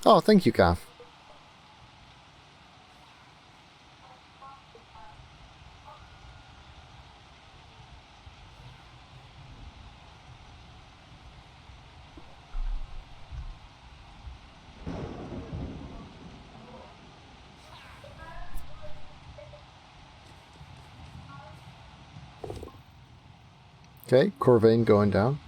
Oh, thank you, Kath. Okay, Corvain going down.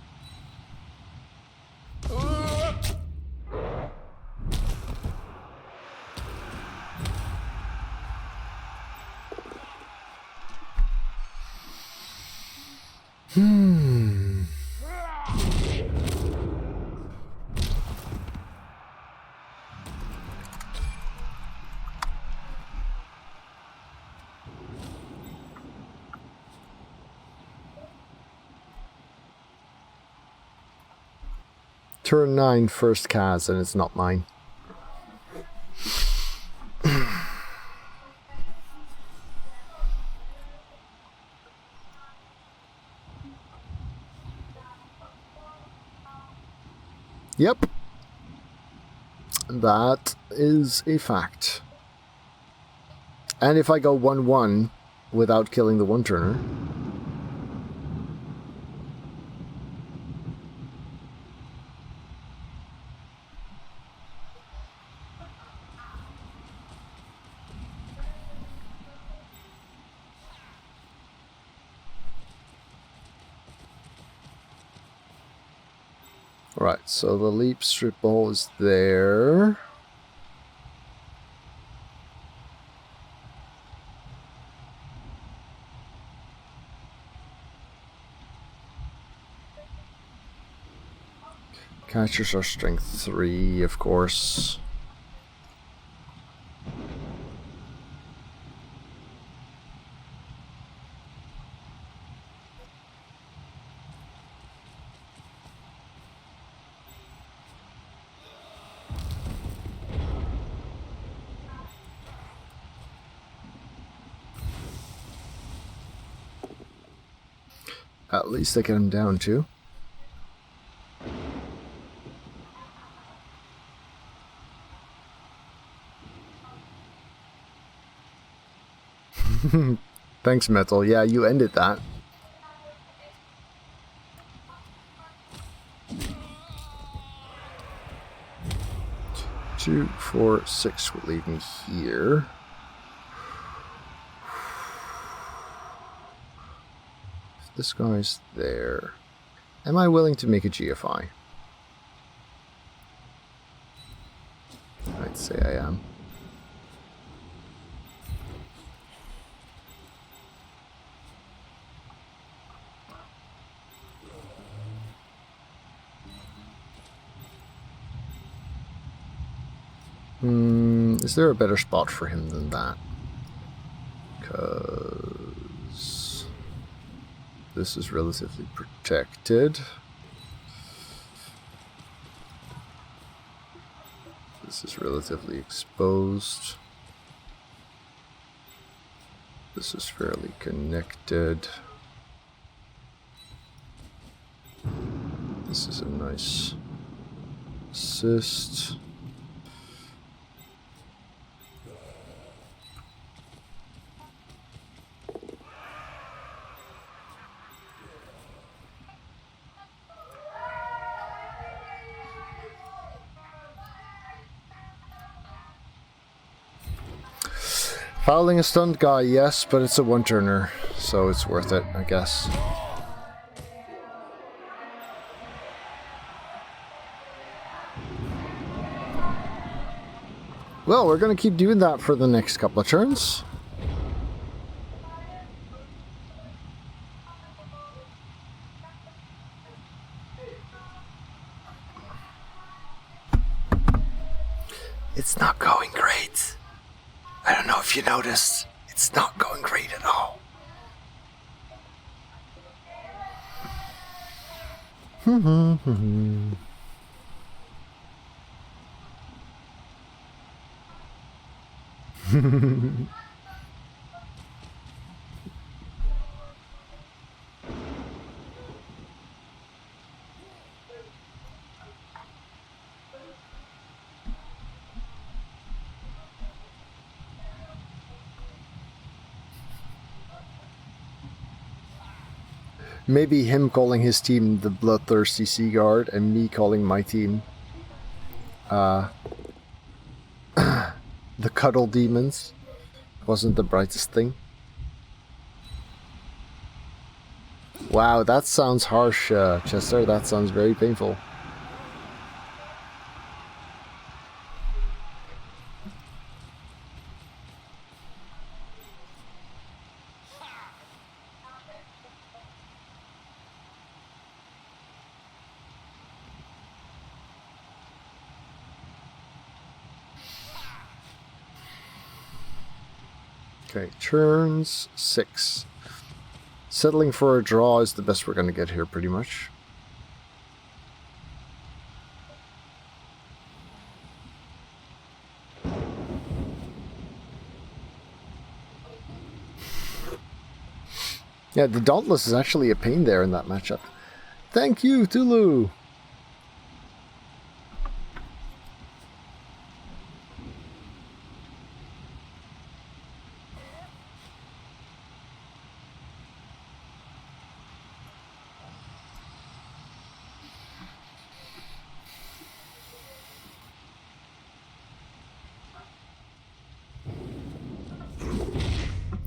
Turn 9 first Kaz, and it's not mine. Yep. That is a fact. And if I go 1-1 without killing the one-turner... Right, so the leap strip ball is there. Catchers are strength 3, of course. At least I get him down too. Thanks, Metal. Yeah, you ended that. Two, 4, 6 will leave me here. This guy's there. Am I willing to make a GFI? I'd say I am. Is there a better spot for him than that? Because this is relatively protected. This is relatively exposed. This is fairly connected. This is a nice assist. Fouling a stunned guy, yes, but it's a one-turner, so it's worth it, I guess. Well, we're going to keep doing that for the next couple of turns. It's not going great. I don't know if you noticed, it's not going great at all. Maybe him calling his team the Bloodthirsty Sea Guard and me calling my team the Cuddle Demons wasn't the brightest thing. Wow, that sounds harsh, Chester. That sounds very painful. Okay, turns 6. Settling for a draw is the best we're going to get here, pretty much. Yeah, the Dauntless is actually a pain there in that matchup. Thank you, Tulu!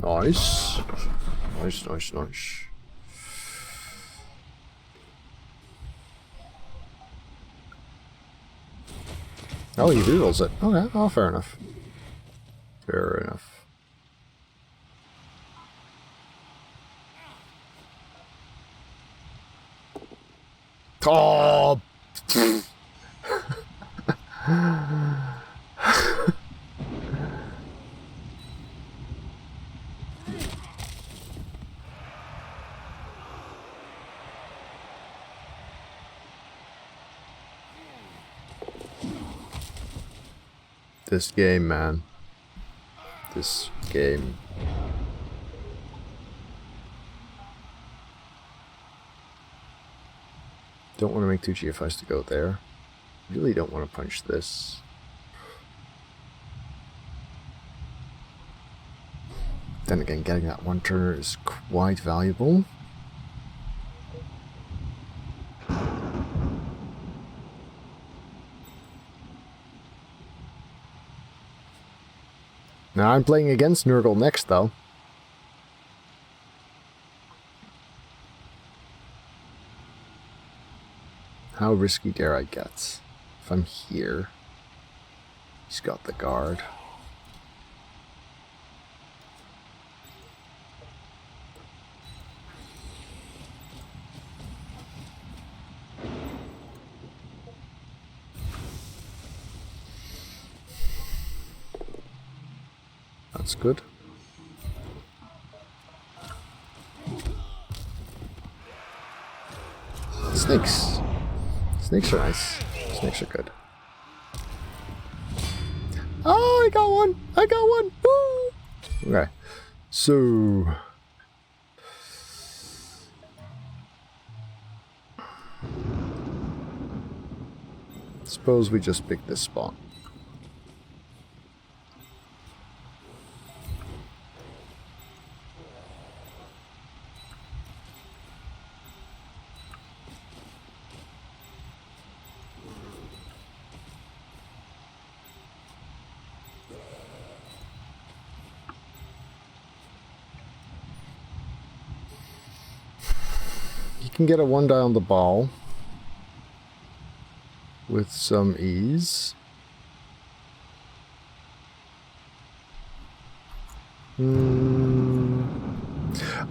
Nice. Nice, nice, nice. Oh, he rerolls it. Okay, oh, fair enough. Fair enough. Oh! This game, man. This game. Don't want to make 2 GFIs to go there. Really don't want to punch this. Then again, getting that 1 turner is quite valuable. Now I'm playing against Nurgle next, though. How risky dare I get? If I'm here, he's got the guard. That's good. Snakes. Snakes are nice. Snakes are good. Oh, I got one! I got one! Woo! Okay. So... suppose we just pick this spot. Can get a 1 die on the ball with some ease.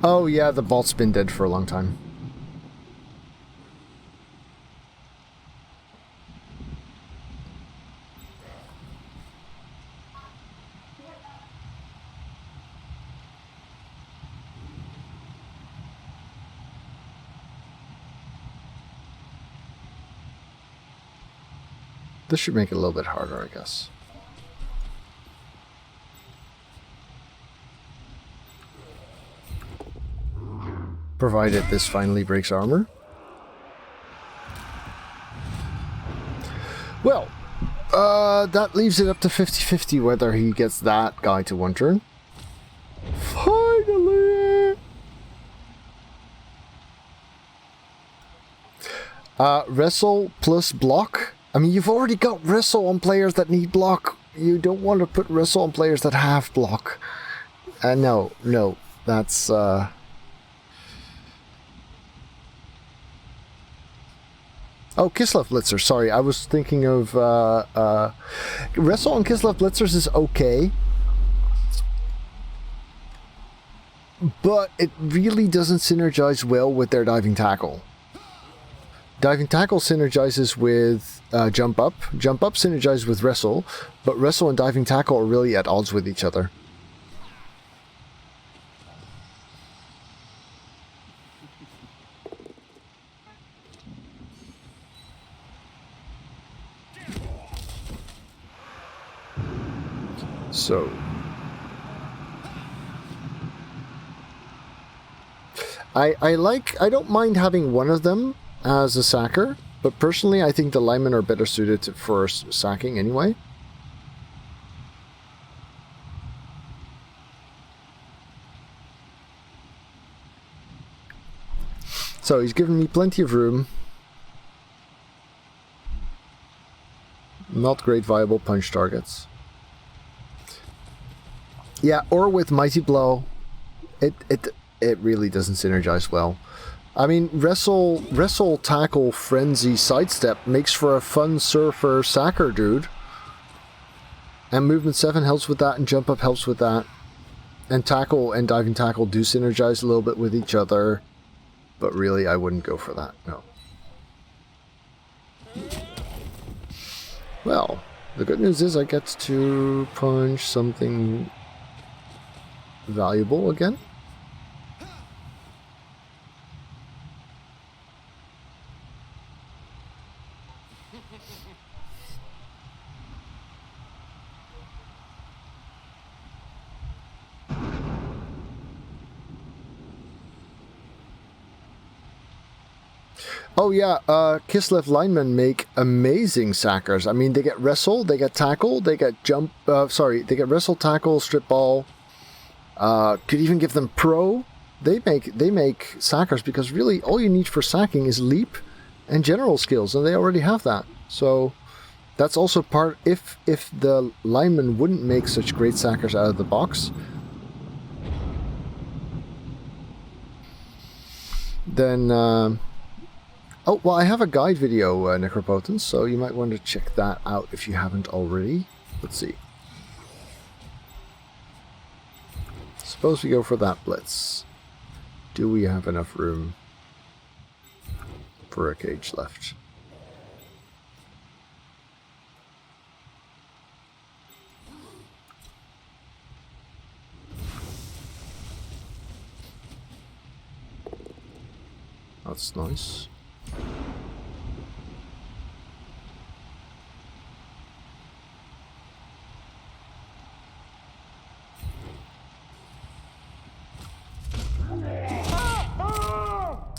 Oh yeah, the bolt's been dead for a long time. This should make it a little bit harder, I guess. Provided this finally breaks armor. Well, that leaves it up to 50-50 whether he gets that guy to 1 turn. Finally! Wrestle plus block. I mean, you've already got wrestle on players that need block. You don't want to put wrestle on players that have block. No, that's Oh, Kislev Blitzer. Sorry, I was thinking of Wrestle on Kislev Blitzers is okay, but it really doesn't synergize well with their diving tackle. Diving tackle synergizes with jump up. Jump up synergizes with wrestle, but wrestle and diving tackle are really at odds with each other. So, I don't mind having one of them as a sacker, but personally I think the linemen are better suited for sacking anyway. So he's given me plenty of room. Not great viable punch targets. Yeah, or with Mighty Blow, it really doesn't synergize well. I mean, wrestle, tackle, frenzy, sidestep makes for a fun surfer sacker, dude. And movement 7 helps with that, and jump up helps with that. And tackle and diving tackle do synergize a little bit with each other, but really I wouldn't go for that, no. Well, the good news is I get to punch something valuable again. Oh yeah, Kislev linemen make amazing sackers. I mean, they get wrestle, they get tackle, they get jump, they get wrestle, tackle, strip ball. Could even give them pro. They make sackers because really all you need for sacking is leap and general skills, and they already have that. So that's also part. If the linemen wouldn't make such great sackers out of the box, then oh well, I have a guide video, Necropotence, so you might want to check that out if you haven't already. Let's see. Suppose we go for that blitz. Do we have enough room for a cage left? That's nice.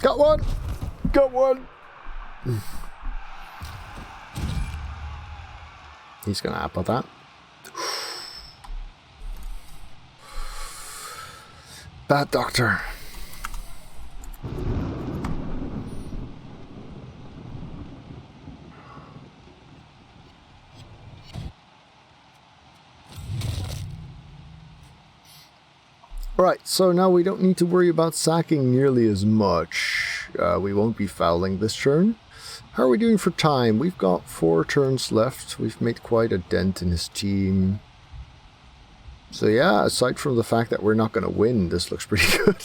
Got one! Got one! He's gonna apple that. Bad doctor. Alright, so now we don't need to worry about sacking nearly as much. We won't be fouling this turn. How are we doing for time? We've got 4 turns left. We've made quite a dent in his team. So yeah, aside from the fact that we're not going to win, this looks pretty good.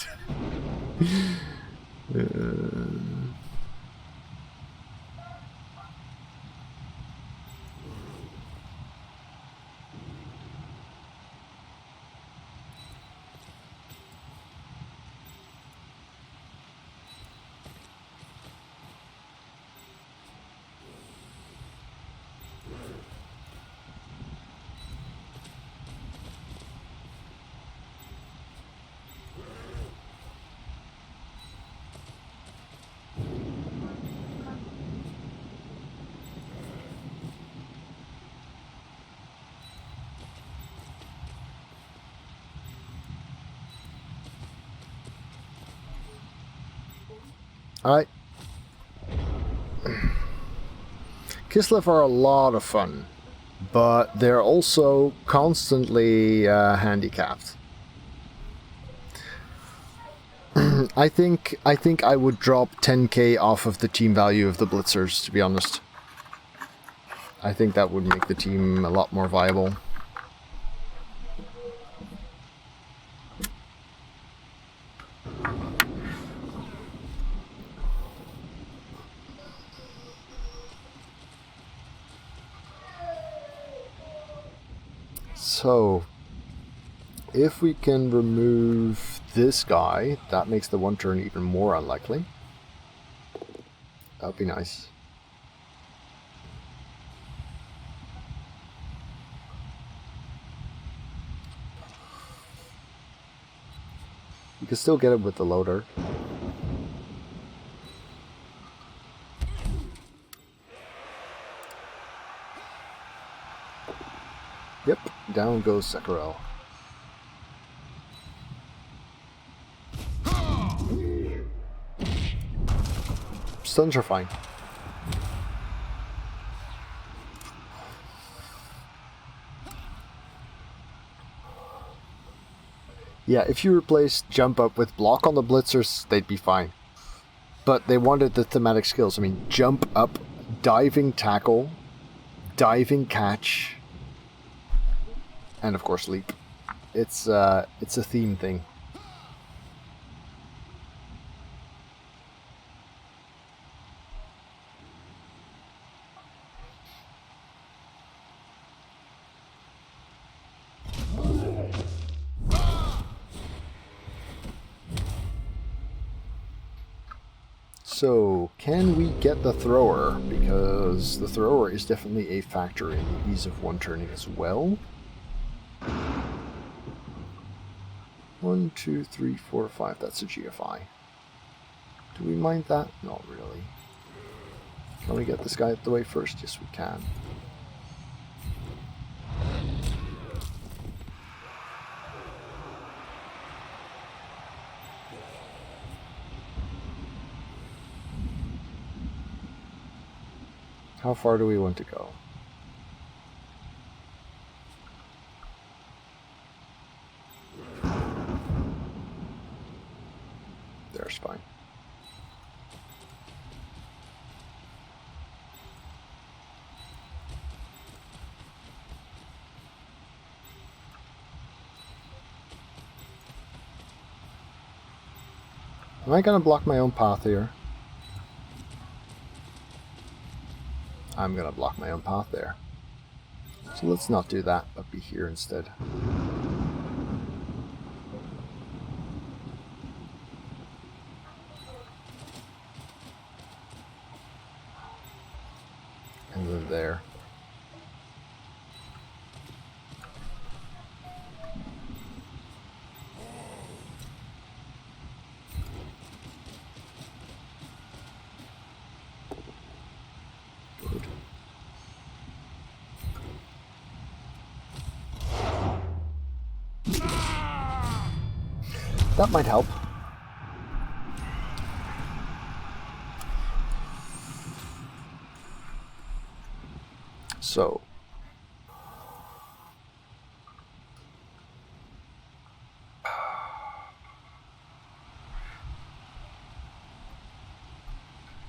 Alright. Kislev are a lot of fun, but they're also constantly handicapped. I think I would drop 10k off of the team value of the Blitzers, to be honest. I think that would make the team a lot more viable. So, if we can remove this guy, that makes the one turn even more unlikely. That would be nice. You can still get it with the loader. Yep, down goes Sekiro. Stuns are fine. Yeah, if you replace jump up with block on the Blitzers, they'd be fine. But they wanted the thematic skills. I mean, jump up, diving tackle, diving catch, and of course leap. It's a theme thing. So, can we get the thrower? Because the thrower is definitely a factor in the ease of one turning as well. 1, 2, 3, 4, 5. That's a GFI. Do we mind that? Not really. Can we get this guy out of the way first? Yes, we can. How far do we want to go? There's fine. Am I gonna block my own path here? I'm gonna block my own path there. So let's not do that, but be here instead. And then there. Good. That might help. So,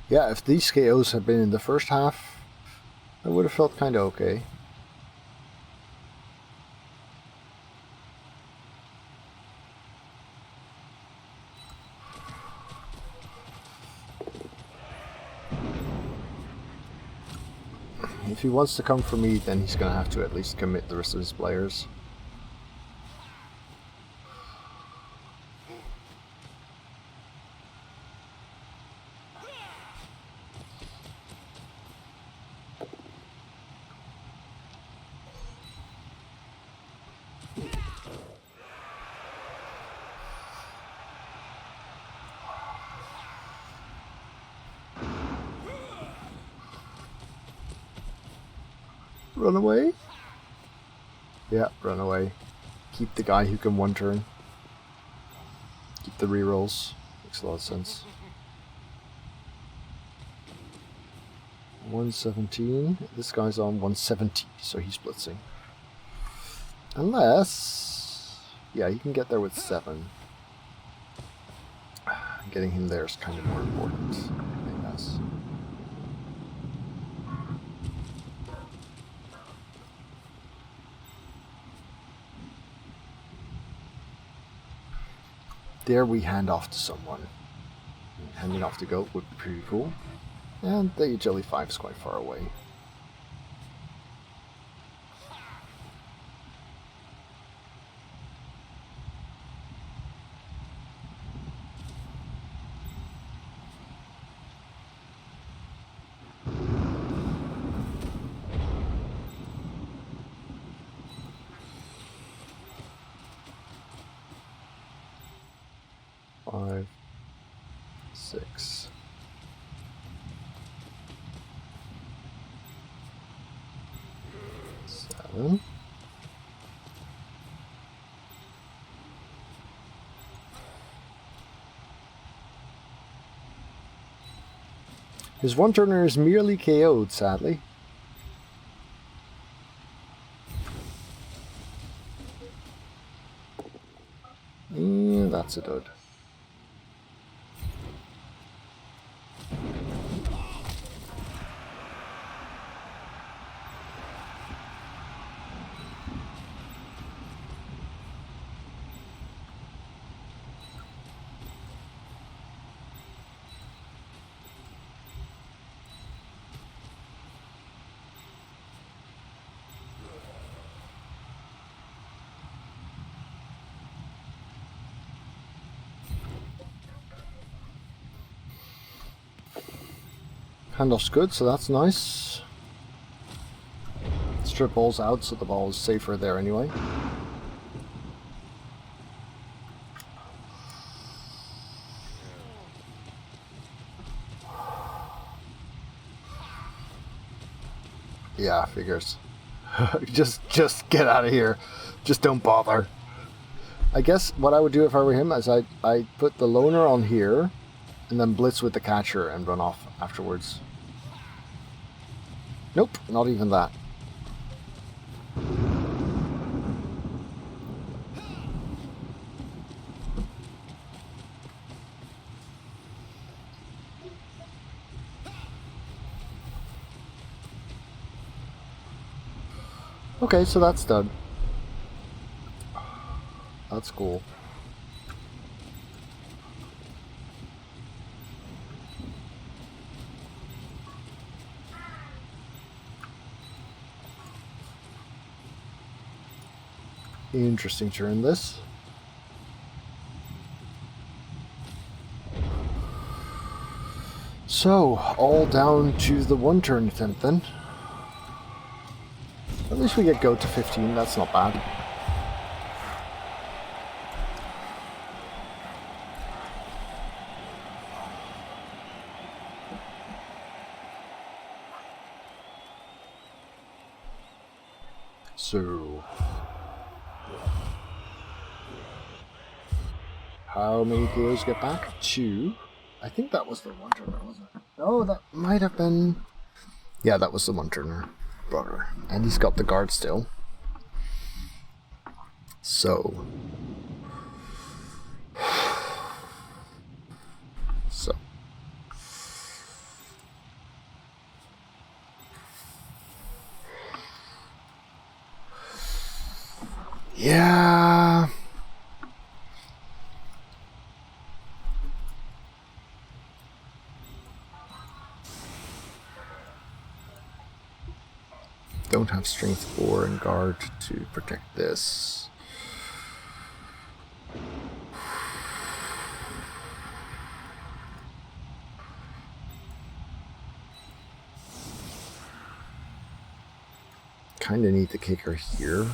yeah, if these KOs had been in the first half, I would have felt kind of okay. If he wants to come for me, then he's going to have to at least commit the rest of his players. Run away? Yeah, run away. Keep the guy who can one turn. Keep the rerolls. Makes a lot of sense. 117. This guy's on 170, so he's blitzing. Unless... yeah, he can get there with 7. getting him there is kind of more important, I guess. There we hand off to someone. Handing off the goat would be pretty cool. And the Agility 5 is quite far away. Five, 6. Seven. His one turner is merely KO'd, sadly. And that's a dud. Handoff's good, so that's nice. Strip ball's out, so the ball is safer there anyway. Yeah, figures. just get out of here. Just don't bother. I guess what I would do if I were him is I put the loner on here and then blitz with the catcher and run off afterwards. Nope, not even that. Okay, so that's done. That's cool. Interesting turn this. So, all down to the one turn attempt then. At least we get go to 15, that's not bad. So, how many KOs get back? 2. I think that was the one turner, wasn't it? Oh, that might have been. Yeah, that was the one turner. Brother. And he's got the guard still. So. Yeah. Don't have strength 4 and guard to protect this. Kinda need the kicker here,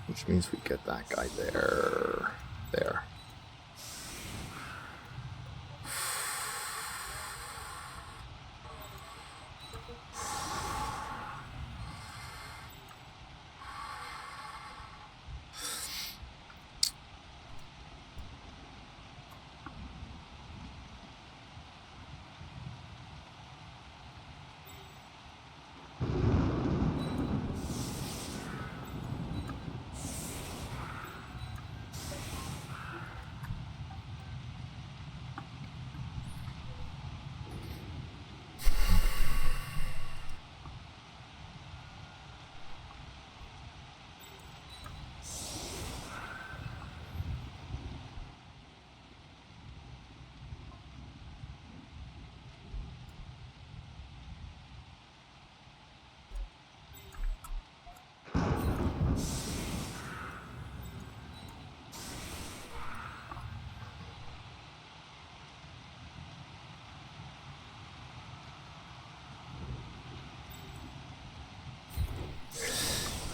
which means we get that guy there. There.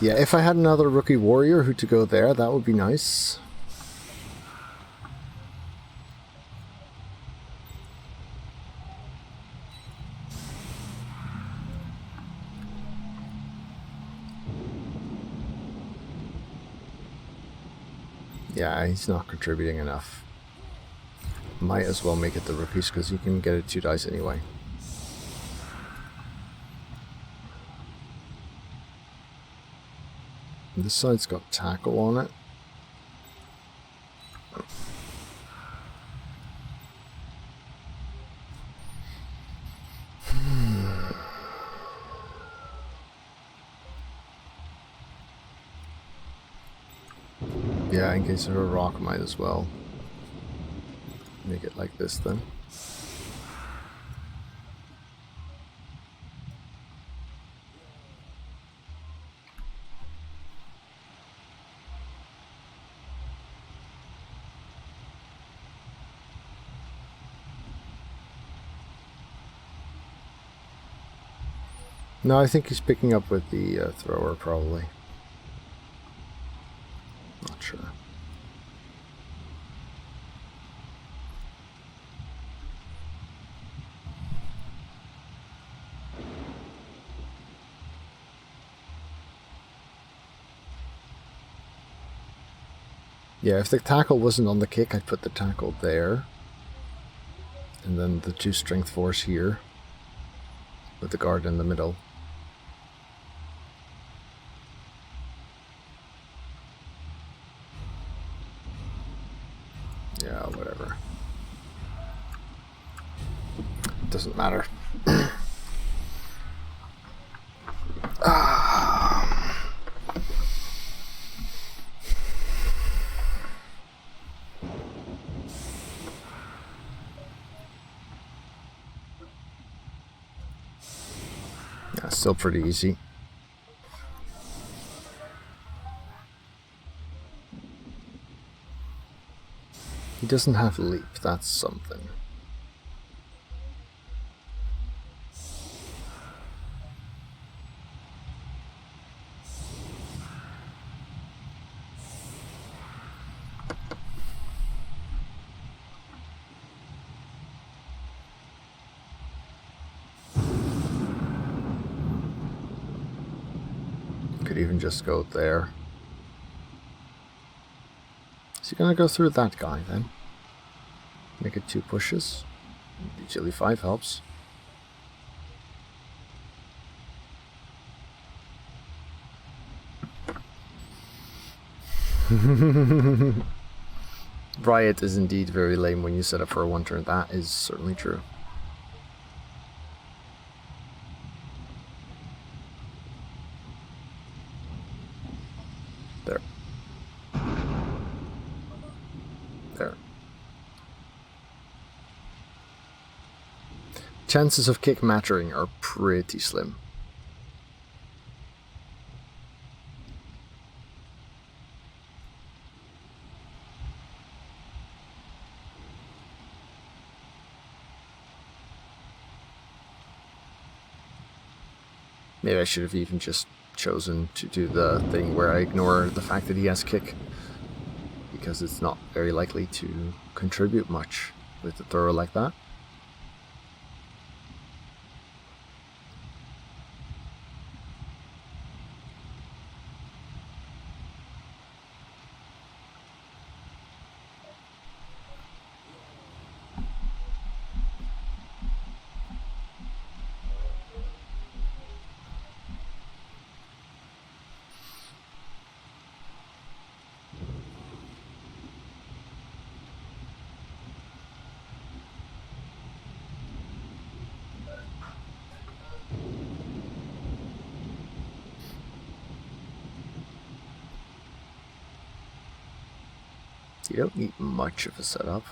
Yeah, if I had another rookie warrior who to go there, that would be nice. Yeah, he's not contributing enough. Might as well make it the rookies because you can get it 2 dice anyway. And this side's got tackle on it. Yeah, in case of a rock, might as well make it like this then. No, I think he's picking up with the thrower, probably. Not sure. Yeah, if the tackle wasn't on the kick, I'd put the tackle there. And then the 2 strength force here. With the guard in the middle. Yeah, whatever. Doesn't matter. Yeah, still pretty easy. He doesn't have leap, that's something. Could even just go there. Is he gonna go through that guy then? Make it 2 pushes. Usually 5 helps. Riot is indeed very lame when you set up for a 1 turn. That is certainly true. There. There. Chances of kick mattering are pretty slim. Maybe I should have even just chosen to do the thing where I ignore the fact that he has kick, because it's not very likely to contribute much with a thrower like that. You don't need much of a setup.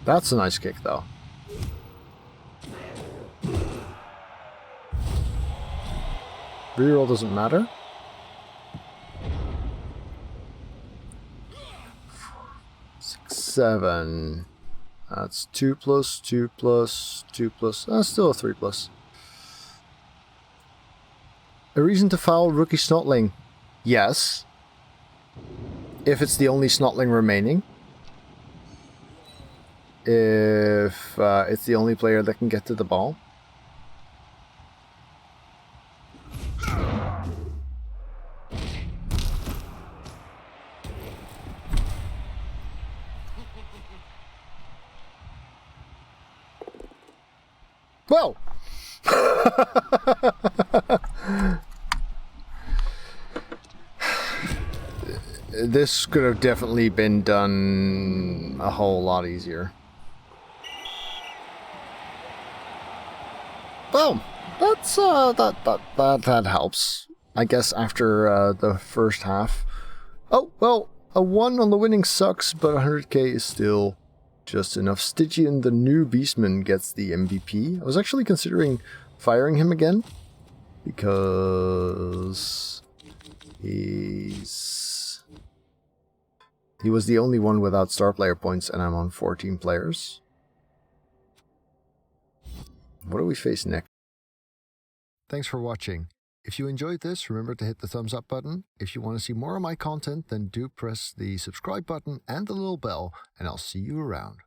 That's a nice kick, though. Reroll doesn't matter. Seven. That's 2 plus, 2 plus, 2 plus. That's still a 3 plus. A reason to foul rookie Snotling? Yes. If it's the only Snotling remaining. If it's the only player that can get to the ball. Well, this could have definitely been done a whole lot easier. Well, that's that helps. I guess after the first half. Oh well, a 1 on the winning sucks, but 100k is still just enough. Stygian, the new Beastman, gets the MVP. I was actually considering firing him again, because he was the only one without star player points, and I'm on 14 players. What do we face next? Thanks for watching. If you enjoyed this, remember to hit the thumbs up button. If you want to see more of my content, then do press the subscribe button and the little bell, and I'll see you around.